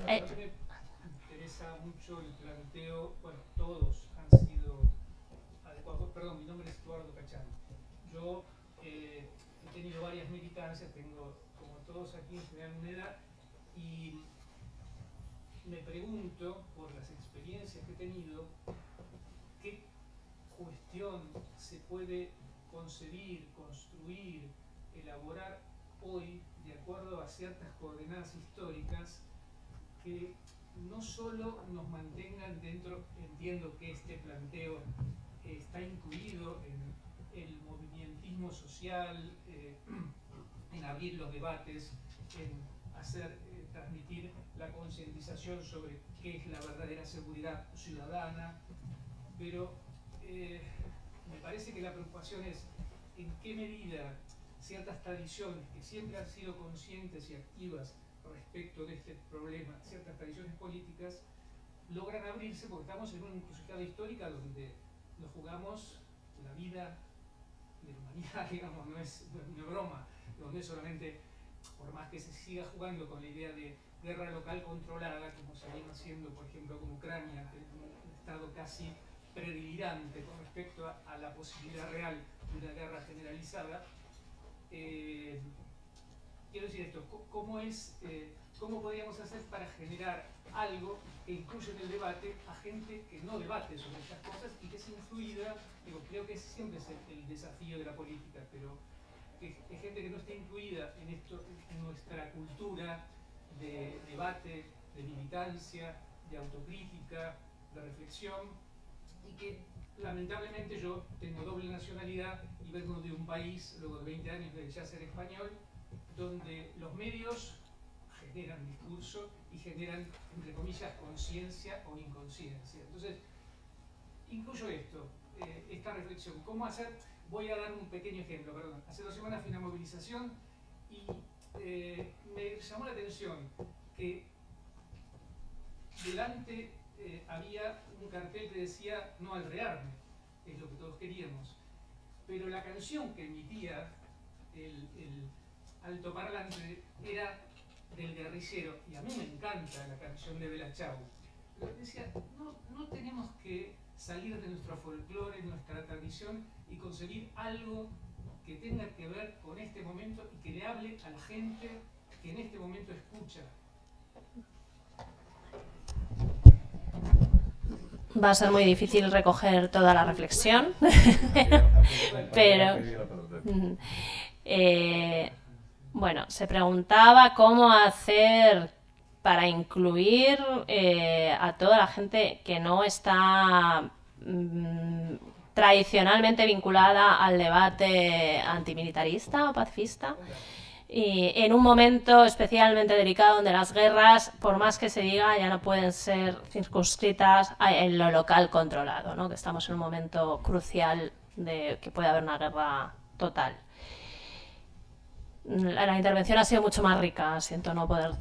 Me interesa mucho el planteo, bueno, todos han sido adecuados. Perdón, mi nombre es Eduardo Cachán. Yo he tenido varias militancias, tengo como todos aquí en General Unidad, y me pregunto, por las experiencias que he tenido, qué cuestión se puede concebir, construir, elaborar hoy de acuerdo a ciertas coordenadas históricas que no solo nos mantengan dentro, entiendo que este planteo está incluido en el movimientismo social, en abrir los debates, en hacer, transmitir la concientización sobre qué es la verdadera seguridad ciudadana, pero me parece que la preocupación es en qué medida ciertas tradiciones que siempre han sido conscientes y activas respecto de este problema, ciertas tradiciones políticas, logran abrirse, porque estamos en una encrucijada histórica donde nos jugamos la vida de la humanidad, digamos, no es una broma, donde solamente, por más que se siga jugando con la idea de guerra local controlada, como se viene haciendo, por ejemplo, con Ucrania, que es un estado casi predelirante con respecto a la posibilidad real de una guerra generalizada. Quiero decir esto, ¿cómo podríamos hacer para generar algo que incluya en el debate a gente que no debate sobre estas cosas y que es influida? Digo, creo que ese siempre es el desafío de la política, pero que gente que no esté incluida en esto, en nuestra cultura de debate, de militancia, de autocrítica, de reflexión, y que lamentablemente yo tengo doble nacionalidad y vengo de un país, luego de 20 años de ya ser español, donde los medios generan discurso y generan, entre comillas, conciencia o inconsciencia. Entonces, incluyo esto, esta reflexión. ¿Cómo hacer? Voy a dar un pequeño ejemplo, perdón. Hace 2 semanas fui a una movilización y me llamó la atención que delante había un cartel que decía no al rearme, es lo que todos queríamos. Pero la canción que emitía el altoparlante era del guerrillero, y a mí me encanta la canción de Bella Ciao. Pero decía, no tenemos que salir de nuestro folclore, nuestra tradición, y conseguir algo que tenga que ver con este momento y que le hable a la gente que en este momento escucha. va a ser muy difícil recoger toda la reflexión, pero bueno, se preguntaba cómo hacer para incluir a toda la gente que no está tradicionalmente vinculada al debate antimilitarista o pacifista, y en un momento especialmente delicado donde las guerras, por más que se diga, ya no pueden ser circunscritas en lo local controlado, ¿no? Que estamos en un momento crucial de que puede haber una guerra total. La intervención ha sido mucho más rica, siento no poder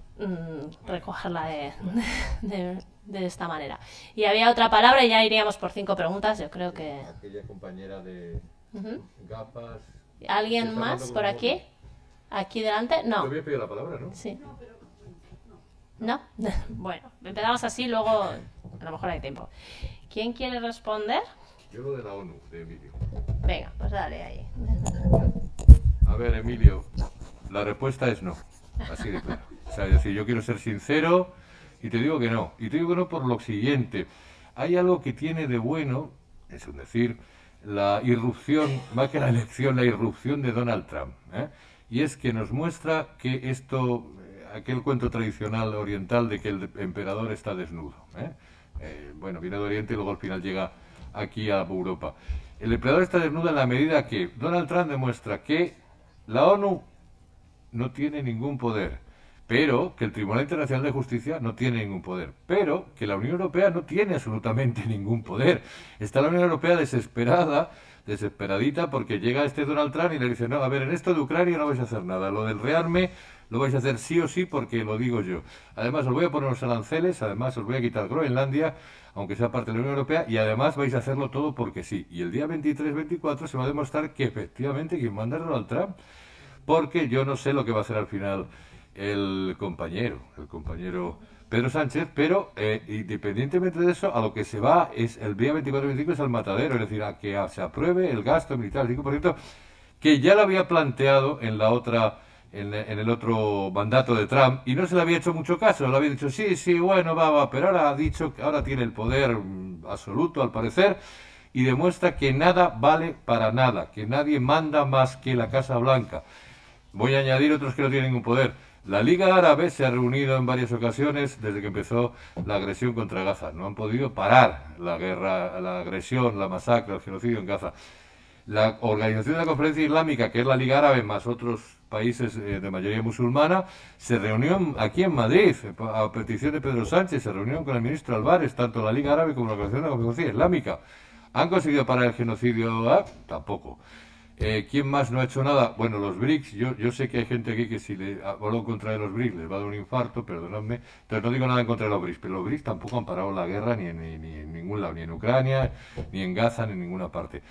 recogerla de esta manera. Y había otra palabra y ya iríamos por 5 preguntas, yo creo que... Aquella compañera de gafas... ¿Alguien más por aquí? ¿Aquí delante? No. Te había pedido la palabra, ¿no? Sí. ¿No? Bueno, empezamos así, luego a lo mejor hay tiempo. ¿Quién quiere responder? Yo lo de la ONU, de Emilio. Venga, pues dale ahí. A ver, Emilio, la respuesta es no, así de claro. O sea, es decir, yo quiero ser sincero y te digo que no. Y te digo que no por lo siguiente. Hay algo que tiene de bueno, es decir, la irrupción, más que la elección, la irrupción de Donald Trump, ¿eh? Y es que nos muestra que esto, aquel cuento tradicional oriental de que el emperador está desnudo, bueno, viene de Oriente y luego al final llega aquí a Europa. El emperador está desnudo en la medida que Donald Trump demuestra que la ONU no tiene ningún poder, pero que el Tribunal Internacional de Justicia no tiene ningún poder, pero que la Unión Europea no tiene absolutamente ningún poder. Está la Unión Europea desesperadita, porque llega este Donald Trump y le dice, no, a ver, en esto de Ucrania no vais a hacer nada, lo del rearme lo vais a hacer sí o sí porque lo digo yo. Además os voy a poner los aranceles, además os voy a quitar Groenlandia, aunque sea parte de la Unión Europea, y además vais a hacerlo todo porque sí. Y el día 23-24 se va a demostrar que efectivamente quien manda es Donald Trump, porque yo no sé lo que va a hacer al final el compañero Pedro Sánchez, pero independientemente de eso, a lo que se va es el día 24-25 es al matadero, es decir, a que se apruebe el gasto militar del 5%, que ya lo había planteado en la otra, en el otro mandato de Trump, y no se le había hecho mucho caso, le había dicho, sí, bueno, va, pero ahora ha dicho que ahora tiene el poder absoluto, al parecer, y demuestra que nada vale para nada, que nadie manda más que la Casa Blanca. Voy a añadir otros que no tienen ningún poder. La Liga Árabe se ha reunido en varias ocasiones desde que empezó la agresión contra Gaza. No han podido parar la guerra, la agresión, la masacre, el genocidio en Gaza. La Organización de la Conferencia Islámica, que es la Liga Árabe más otros países de mayoría musulmana, se reunió aquí en Madrid, a petición de Pedro Sánchez, se reunió con el ministro Álvarez, tanto la Liga Árabe como la Organización de la Conferencia Islámica. ¿Han conseguido parar el genocidio? Tampoco. ¿Quién más no ha hecho nada? Bueno, los BRICS, yo sé que hay gente aquí que si le hablo en contra de los BRICS les va a dar un infarto, perdonadme, entonces no digo nada en contra de los BRICS, pero los BRICS tampoco han parado la guerra ni en ningún lado, ni en Ucrania, ni en Gaza, ni en ninguna parte.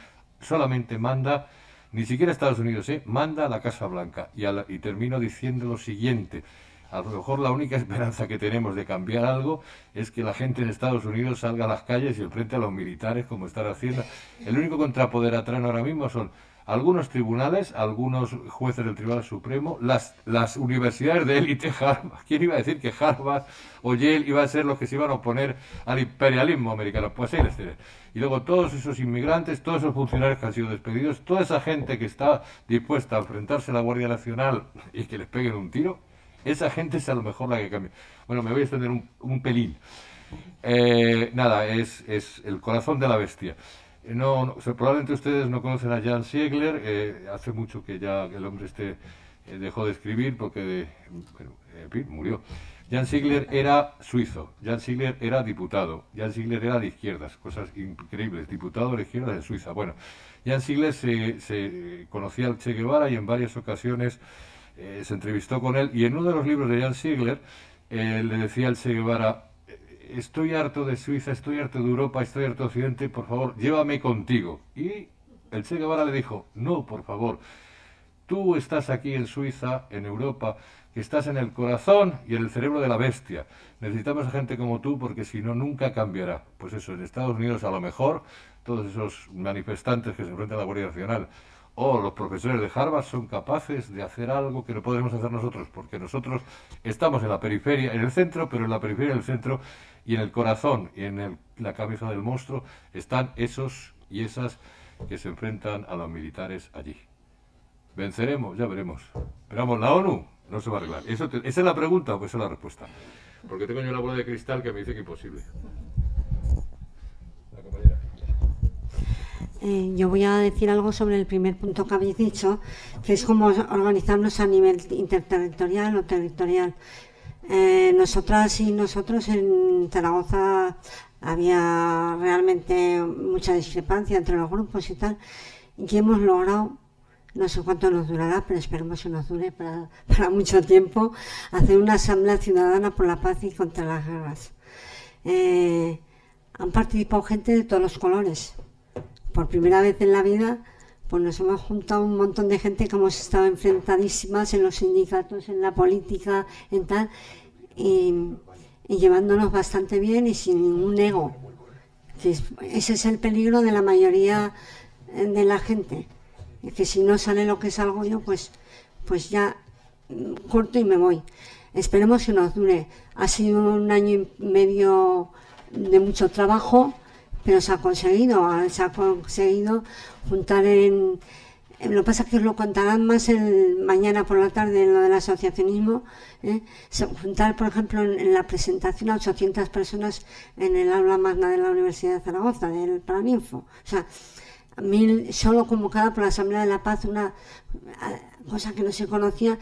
Solamente manda, ni siquiera Estados Unidos, manda a la Casa Blanca. Y termino diciendo lo siguiente. A lo mejor la única esperanza que tenemos de cambiar algo es que la gente en Estados Unidos salga a las calles y enfrente a los militares como están haciendo. El único contrapoder a Trump ahora mismo son algunos tribunales, algunos jueces del Tribunal Supremo, las universidades de élite, Harvard. ¿Quién iba a decir que Harvard o Yale iba a ser los que se iban a oponer al imperialismo americano? Pues ahí les tienen. Y luego todos esos inmigrantes, todos esos funcionarios que han sido despedidos, toda esa gente que está dispuesta a enfrentarse a la Guardia Nacional y que les peguen un tiro, esa gente es a lo mejor la que cambia. Bueno, me voy a extender un pelín. Nada, es el corazón de la bestia. Probablemente ustedes no conocen a Jan Ziegler, hace mucho que ya el hombre dejó de escribir porque, en fin, murió. Jan Ziegler era suizo, Jan Ziegler era diputado, Jan Ziegler era de izquierdas, cosas increíbles, diputado de la izquierda de Suiza. Bueno, Jan Ziegler se conocía al Che Guevara y en varias ocasiones se entrevistó con él, y en uno de los libros de Jan Ziegler le decía al Che Guevara: estoy harto de Suiza, estoy harto de Europa, estoy harto de Occidente, por favor, llévame contigo. Y el Che Guevara le dijo: no, por favor, tú estás aquí en Suiza, en Europa, que estás en el corazón y en el cerebro de la bestia. Necesitamos a gente como tú porque si no, nunca cambiará. Pues eso, en Estados Unidos a lo mejor, todos esos manifestantes que se enfrentan a la Guardia Nacional o los profesores de Harvard son capaces de hacer algo que no podemos hacer nosotros, porque nosotros estamos en la periferia, en el centro, pero en la periferia del centro y en el corazón y en la cabeza del monstruo están esos y esas que se enfrentan a los militares allí. ¿Venceremos? Ya veremos. Pero vamos, la ONU no se va a arreglar. ¿Esa es la pregunta o pues esa es la respuesta? Porque tengo yo una bola de cristal que me dice que imposible. La compañera. Yo voy a decir algo sobre el primer punto que habéis dicho, que es cómo organizarnos a nivel interterritorial o territorial. Nosotras y nosotros en Zaragoza había realmente mucha discrepancia entre los grupos y tal, y hemos logrado, no sé cuánto nos durará, pero esperemos que nos dure para mucho tiempo, hacer una asamblea ciudadana por la paz y contra las guerras. Han participado gente de todos los colores. Por primera vez en la vida, pues nos hemos juntado un montón de gente que hemos estado enfrentadísimas en los sindicatos, en la política, en tal, y llevándonos bastante bien y sin ningún ego. Ese es el peligro de la mayoría de la gente, que si no sale lo que salgo yo, pues ya corto y me voy. Esperemos que nos dure. Ha sido un año y medio de mucho trabajo, pero se ha conseguido juntar en... Lo que pasa es que os lo contarán más mañana por la tarde en lo del asociacionismo. Juntar, por ejemplo, en la presentación a 800 personas en el aula magna de la Universidad de Zaragoza, del Paraninfo. O sea, 1000 solo convocada por la Asamblea de la Paz, una cosa que no se conocía.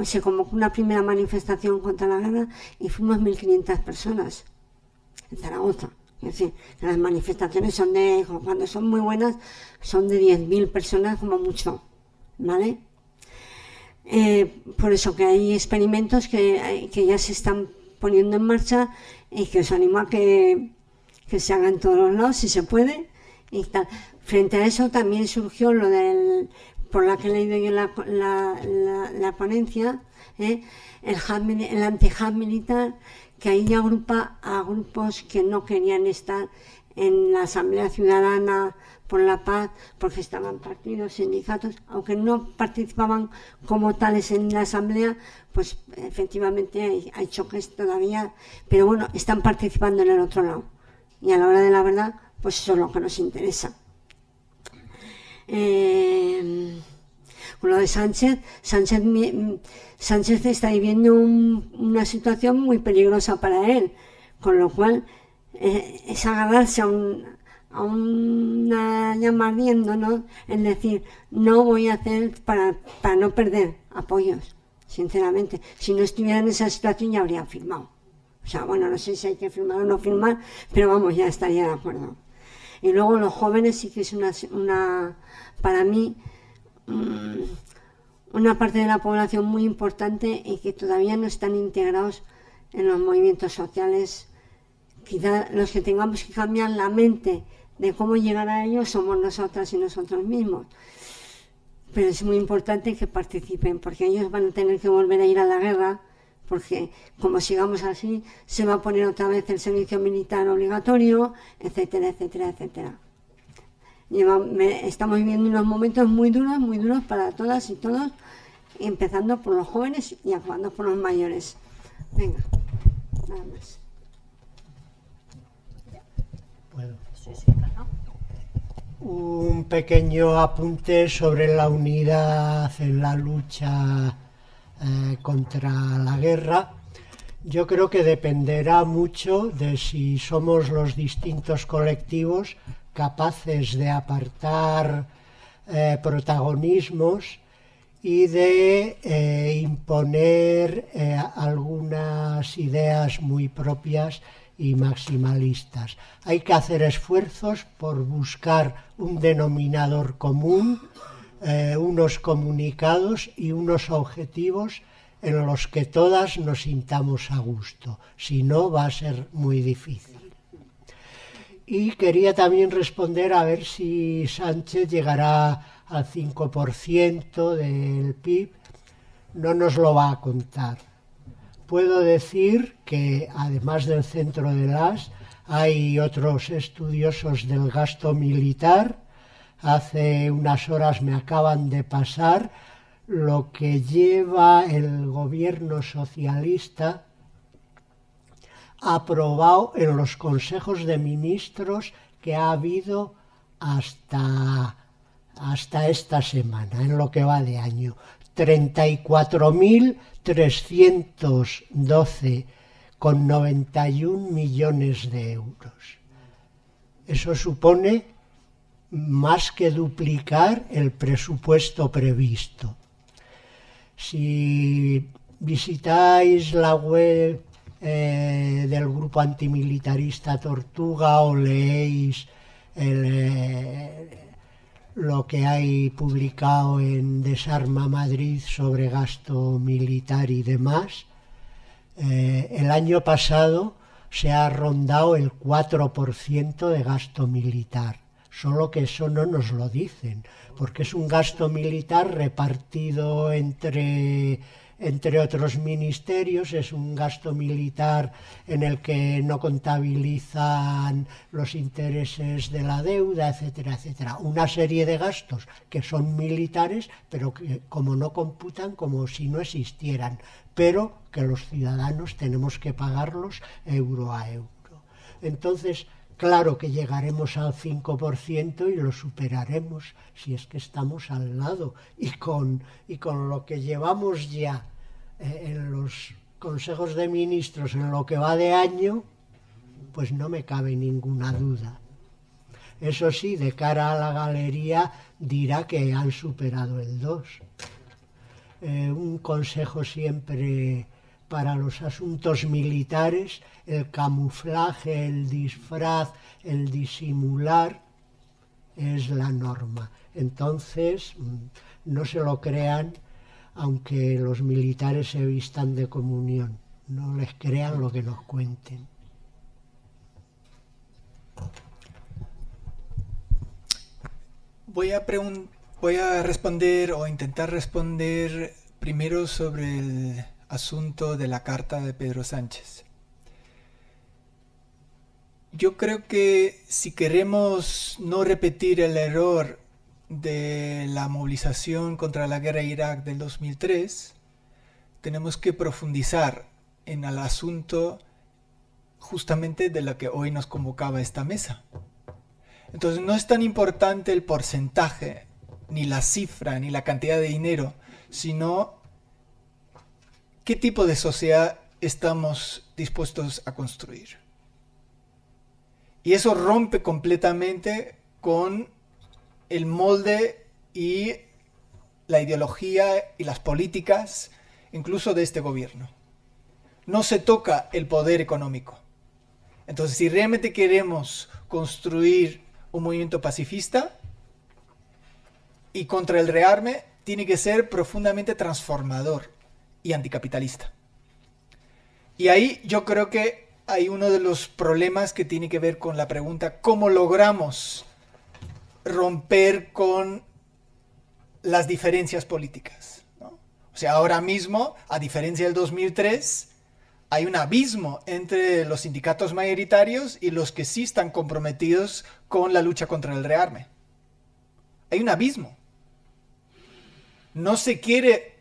Se convocó una primera manifestación contra la guerra y fuimos 1500 personas en Zaragoza. Es decir, las manifestaciones son cuando son muy buenas, son de 10.000 personas como mucho, ¿vale? Por eso que hay experimentos que ya se están poniendo en marcha y que os animo a que se hagan en todos los lados, si se puede, y tal. Frente a eso también surgió lo por la que he leído yo la ponencia, el anti-hub militar, que ahí agrupa a grupos que no querían estar en la Asamblea Ciudadana por la Paz, porque estaban partidos, sindicatos, aunque no participaban como tales en la Asamblea, pues efectivamente hay choques todavía, pero bueno, están participando en el otro lado. Y a la hora de la verdad, pues eso es lo que nos interesa. Con lo de Sánchez está viviendo una situación muy peligrosa para él, con lo cual es agarrarse a una llama ardiendo, ¿no? Es decir, no voy a hacer para no perder apoyos, sinceramente. Si no estuviera en esa situación ya habría firmado. O sea, bueno, no sé si hay que firmar o no firmar, pero vamos, ya estaría de acuerdo. Y luego los jóvenes sí que es para mí, una parte de la población muy importante y que todavía no están integrados en los movimientos sociales. Quizá los que tengamos que cambiar la mente de cómo llegar a ellos somos nosotras y nosotros mismos. Pero es muy importante que participen, porque ellos van a tener que volver a ir a la guerra, porque como sigamos así, se va a poner otra vez el servicio militar obligatorio, etcétera, etcétera, etcétera. Estamos viviendo unos momentos muy duros para todas y todos, empezando por los jóvenes y acabando por los mayores. Venga, nada más. Bueno, un pequeño apunte sobre la unidad en la lucha contra la guerra. Yo creo que dependerá mucho de si somos los distintos colectivos capaces de apartar protagonismos y de imponer algunas ideas muy propias y maximalistas. Hay que hacer esfuerzos por buscar un denominador común, unos comunicados y unos objetivos en los que todas nos sintamos a gusto. Si no, va a ser muy difícil. Y quería también responder a ver si Sánchez llegará al 5% del PIB. No nos lo va a contar. Puedo decir que, además del Centro de las, hay otros estudiosos del gasto militar, hace unas horas me acaban de pasar lo que lleva el gobierno socialista aprobado en los consejos de ministros que ha habido hasta esta semana, en lo que va de año. 34.312,91 millones de euros. Eso supone más que duplicar el presupuesto previsto. Si visitáis la web del grupo antimilitarista Tortuga o leéis lo que hay publicado en Desarma Madrid sobre gasto militar y demás, el año pasado se ha rondado el 4% de gasto militar, solo que eso no nos lo dicen, porque es un gasto militar repartido entre otros ministerios, es un gasto militar en el que no contabilizan los intereses de la deuda, etcétera, etcétera. Una serie de gastos que son militares, pero que como no computan, como si no existieran, pero que los ciudadanos tenemos que pagarlos euro a euro. Entonces, claro que llegaremos al 5% y lo superaremos si es que estamos al lado. Y con lo que llevamos ya en los consejos de ministros en lo que va de año, pues no me cabe ninguna duda. Eso sí, de cara a la galería dirá que han superado el 2. Un consejo siempre para los asuntos militares: el camuflaje, el disfraz, el disimular es la norma. Entonces, no se lo crean, aunque los militares se vistan de comunión. No les crean lo que nos cuenten. Voy a responder o intentar responder primero sobre el asunto de la carta de Pedro Sánchez. Yo creo que si queremos no repetir el error de la movilización contra la guerra de Irak del 2003, tenemos que profundizar en el asunto justamente de lo que hoy nos convocaba esta mesa. Entonces no es tan importante el porcentaje, ni la cifra, ni la cantidad de dinero, sino qué tipo de sociedad estamos dispuestos a construir. Y eso rompe completamente con el molde y la ideología y las políticas, incluso de este gobierno. No se toca el poder económico. Entonces, si realmente queremos construir un movimiento pacifista y contra el rearme, tiene que ser profundamente transformador y anticapitalista. Y ahí yo creo que hay uno de los problemas que tiene que ver con la pregunta: ¿cómo logramos romper con las diferencias políticas, ¿no? O sea, ahora mismo, a diferencia del 2003, hay un abismo entre los sindicatos mayoritarios y los que sí están comprometidos con la lucha contra el rearme. Hay un abismo. No se quiere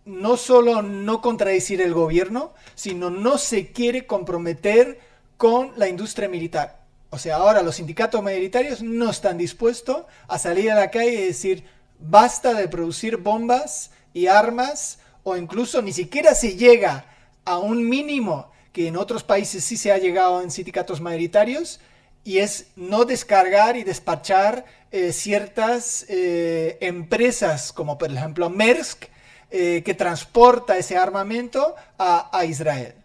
no solo no contradecir el gobierno, sino no se quiere comprometer con la industria militar. O sea, ahora los sindicatos mayoritarios no están dispuestos a salir a la calle y decir: basta de producir bombas y armas, o incluso ni siquiera se llega a un mínimo que en otros países sí se ha llegado en sindicatos mayoritarios, y es no descargar y despachar ciertas empresas, como por ejemplo Maersk, que transporta ese armamento a Israel.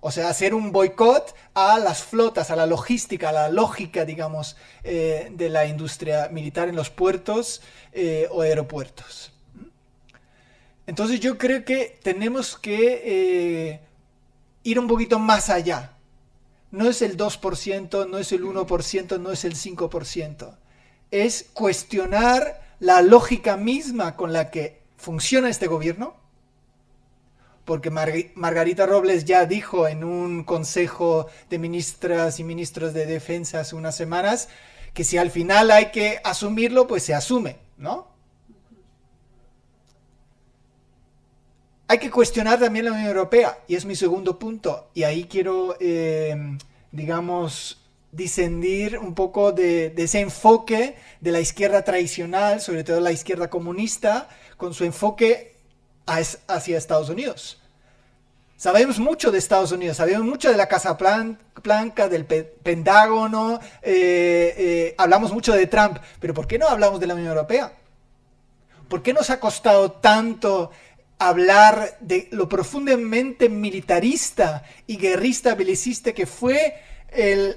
O sea, hacer un boicot a las flotas, a la logística, a la lógica, digamos, de la industria militar en los puertos o aeropuertos. Entonces yo creo que tenemos que ir un poquito más allá. No es el 2%, no es el 1%, no es el 5%. Es cuestionar la lógica misma con la que funciona este gobierno. Porque Margarita Robles ya dijo en un consejo de ministras y ministros de defensa hace unas semanas que si al final hay que asumirlo, pues se asume, ¿no? Hay que cuestionar también la Unión Europea, y es mi segundo punto, y ahí quiero, digamos, discendir un poco de ese enfoque de la izquierda tradicional, sobre todo la izquierda comunista, con su enfoque hacia Estados Unidos. Sabemos mucho de Estados Unidos, sabemos mucho de la Casa Blanca, del Pentágono, hablamos mucho de Trump, pero ¿por qué no hablamos de la Unión Europea? ¿Por qué nos ha costado tanto hablar de lo profundamente militarista y guerrista belicista que fue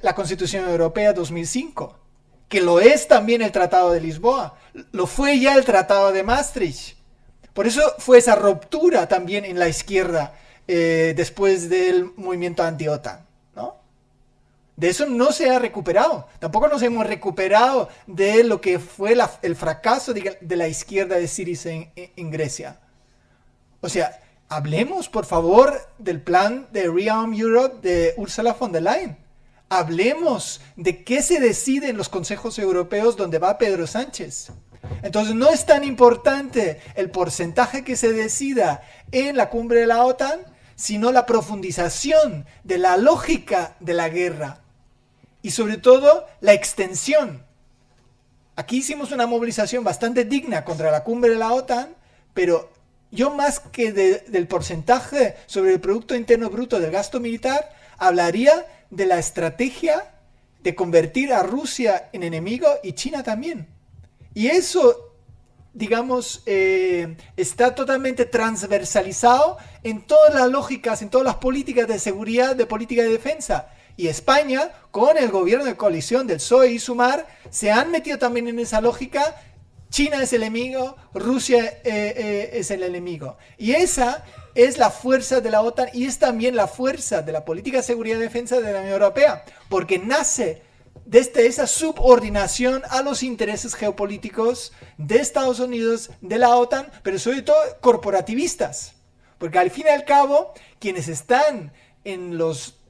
la Constitución Europea 2005? Que lo es también el Tratado de Lisboa, lo fue ya el Tratado de Maastricht. Por eso fue esa ruptura también en la izquierda después del movimiento anti-OTAN, ¿no? De eso no se ha recuperado. Tampoco nos hemos recuperado de lo que fue el fracaso de la izquierda de Syriza en Grecia. O sea, hablemos por favor del plan de Rearm Europe de Ursula von der Leyen. Hablemos de qué se decide en los consejos europeos donde va Pedro Sánchez. Entonces no es tan importante el porcentaje que se decida en la cumbre de la OTAN, sino la profundización de la lógica de la guerra y sobre todo la extensión. Aquí hicimos una movilización bastante digna contra la cumbre de la OTAN, pero yo más que del porcentaje sobre el Producto Interno Bruto del gasto militar, hablaría de la estrategia de convertir a Rusia en enemigo y China también. Y eso, digamos, está totalmente transversalizado en todas las lógicas, en todas las políticas de seguridad, de política de defensa. Y España, con el gobierno de coalición del PSOE y Sumar, se han metido también en esa lógica. China es el enemigo, Rusia es el enemigo. Y esa es la fuerza de la OTAN y es también la fuerza de la política de seguridad y defensa de la Unión Europea, porque nace desde esa subordinación a los intereses geopolíticos de Estados Unidos, de la OTAN, pero sobre todo corporativistas. Porque al fin y al cabo, quienes están en los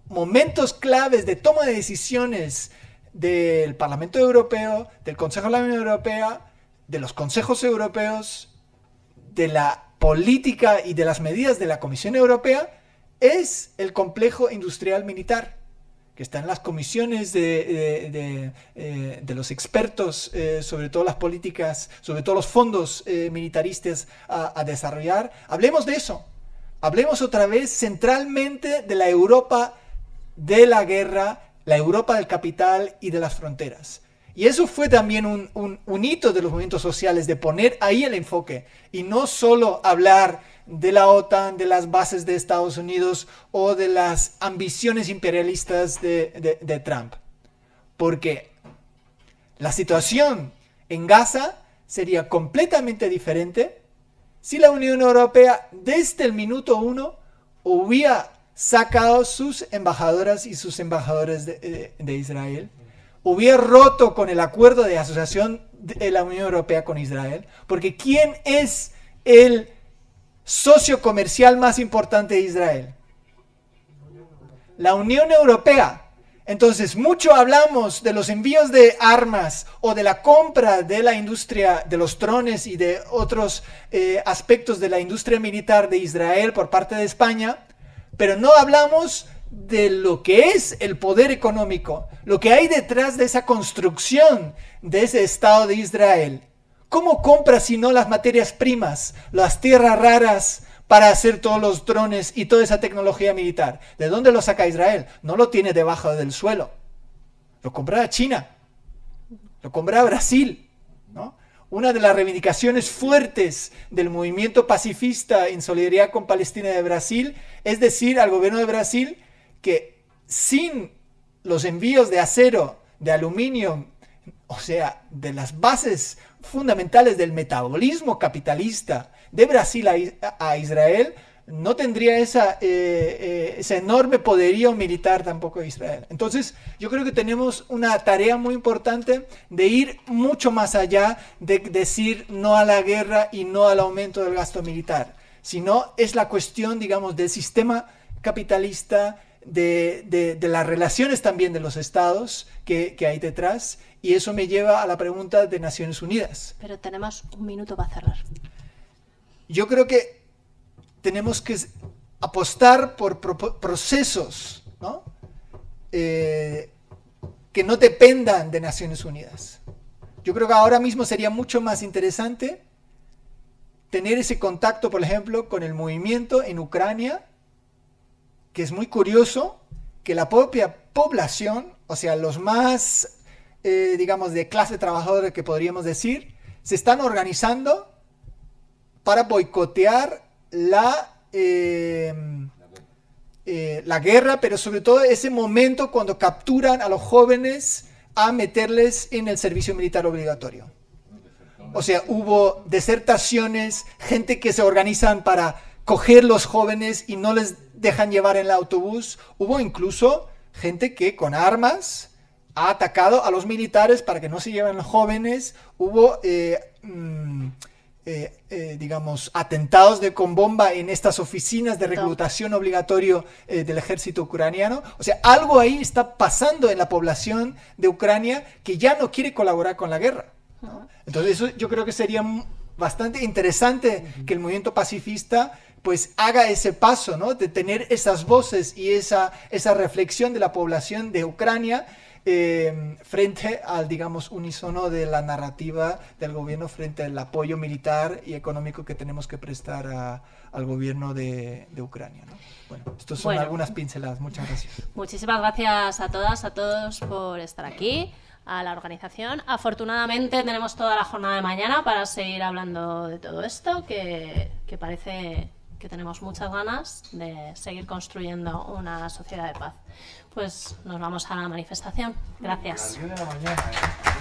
momentos claves de toma de decisiones del Parlamento Europeo, del Consejo de la Unión Europea, de los consejos europeos, de la política y de las medidas de la Comisión Europea, es el complejo industrial militar, que está en las comisiones de los expertos sobre todas las políticas, sobre todos los fondos militaristas a desarrollar. Hablemos de eso. Hablemos otra vez centralmente de la Europa de la guerra, la Europa del capital y de las fronteras. Y eso fue también un hito de los movimientos sociales, de poner ahí el enfoque y no solo hablar de la OTAN, de las bases de Estados Unidos o de las ambiciones imperialistas de Trump. Porque la situación en Gaza sería completamente diferente si la Unión Europea desde el minuto 1 hubiera sacado sus embajadoras y sus embajadores de Israel, hubiera roto con el acuerdo de asociación de la Unión Europea con Israel, porque ¿quién es el socio comercial más importante de Israel? La Unión Europea. Entonces, mucho hablamos de los envíos de armas o de la compra de la industria de los drones y de otros aspectos de la industria militar de Israel por parte de España, pero no hablamos de lo que es el poder económico, lo que hay detrás de esa construcción de ese Estado de Israel. ¿Cómo compra si no las materias primas, las tierras raras para hacer todos los drones y toda esa tecnología militar? ¿De dónde lo saca Israel? No lo tiene debajo del suelo. Lo compra China, lo compra Brasil, ¿no? Una de las reivindicaciones fuertes del movimiento pacifista en solidaridad con Palestina de Brasil es decir al gobierno de Brasil que sin los envíos de acero, de aluminio, o sea, de las bases fundamentales del metabolismo capitalista de Brasil a Israel, no tendría ese enorme poderío militar tampoco Israel. Entonces, yo creo que tenemos una tarea muy importante de ir mucho más allá de decir no a la guerra y no al aumento del gasto militar, sino es la cuestión, digamos, del sistema capitalista, de las relaciones también de los estados que hay detrás, y eso me lleva a la pregunta de Naciones Unidas. Pero tenemos un minuto para cerrar. Yo creo que tenemos que apostar por procesos, ¿no? Que no dependan de Naciones Unidas. Yo creo que ahora mismo sería mucho más interesante tener ese contacto, por ejemplo, con el movimiento en Ucrania, que es muy curioso que la propia población, o sea, los más, digamos, de clase trabajadora que podríamos decir, se están organizando para boicotear la guerra, pero sobre todo ese momento cuando capturan a los jóvenes a meterles en el servicio militar obligatorio. O sea, hubo desertaciones, gente que se organizan para coger los jóvenes y no les dejan llevar en el autobús. Hubo incluso gente que con armas ha atacado a los militares para que no se lleven los jóvenes. Hubo, digamos, atentados con bomba en estas oficinas de reclutación obligatorio del ejército ucraniano. O sea, algo ahí está pasando en la población de Ucrania que ya no quiere colaborar con la guerra, ¿no? Entonces eso yo creo que sería bastante interesante que el movimiento pacifista pues haga ese paso, ¿no? De tener esas voces y esa reflexión de la población de Ucrania frente al, digamos, unísono de la narrativa del gobierno frente al apoyo militar y económico que tenemos que prestar al gobierno de Ucrania, ¿no? Bueno, estas son algunas pinceladas. Muchas gracias. Muchísimas gracias a todas, a todos por estar aquí, a la organización. Afortunadamente tenemos toda la jornada de mañana para seguir hablando de todo esto, que parece que tenemos muchas ganas de seguir construyendo una sociedad de paz. Pues nos vamos a la manifestación. Gracias. A las 10 de la mañana, ¿eh?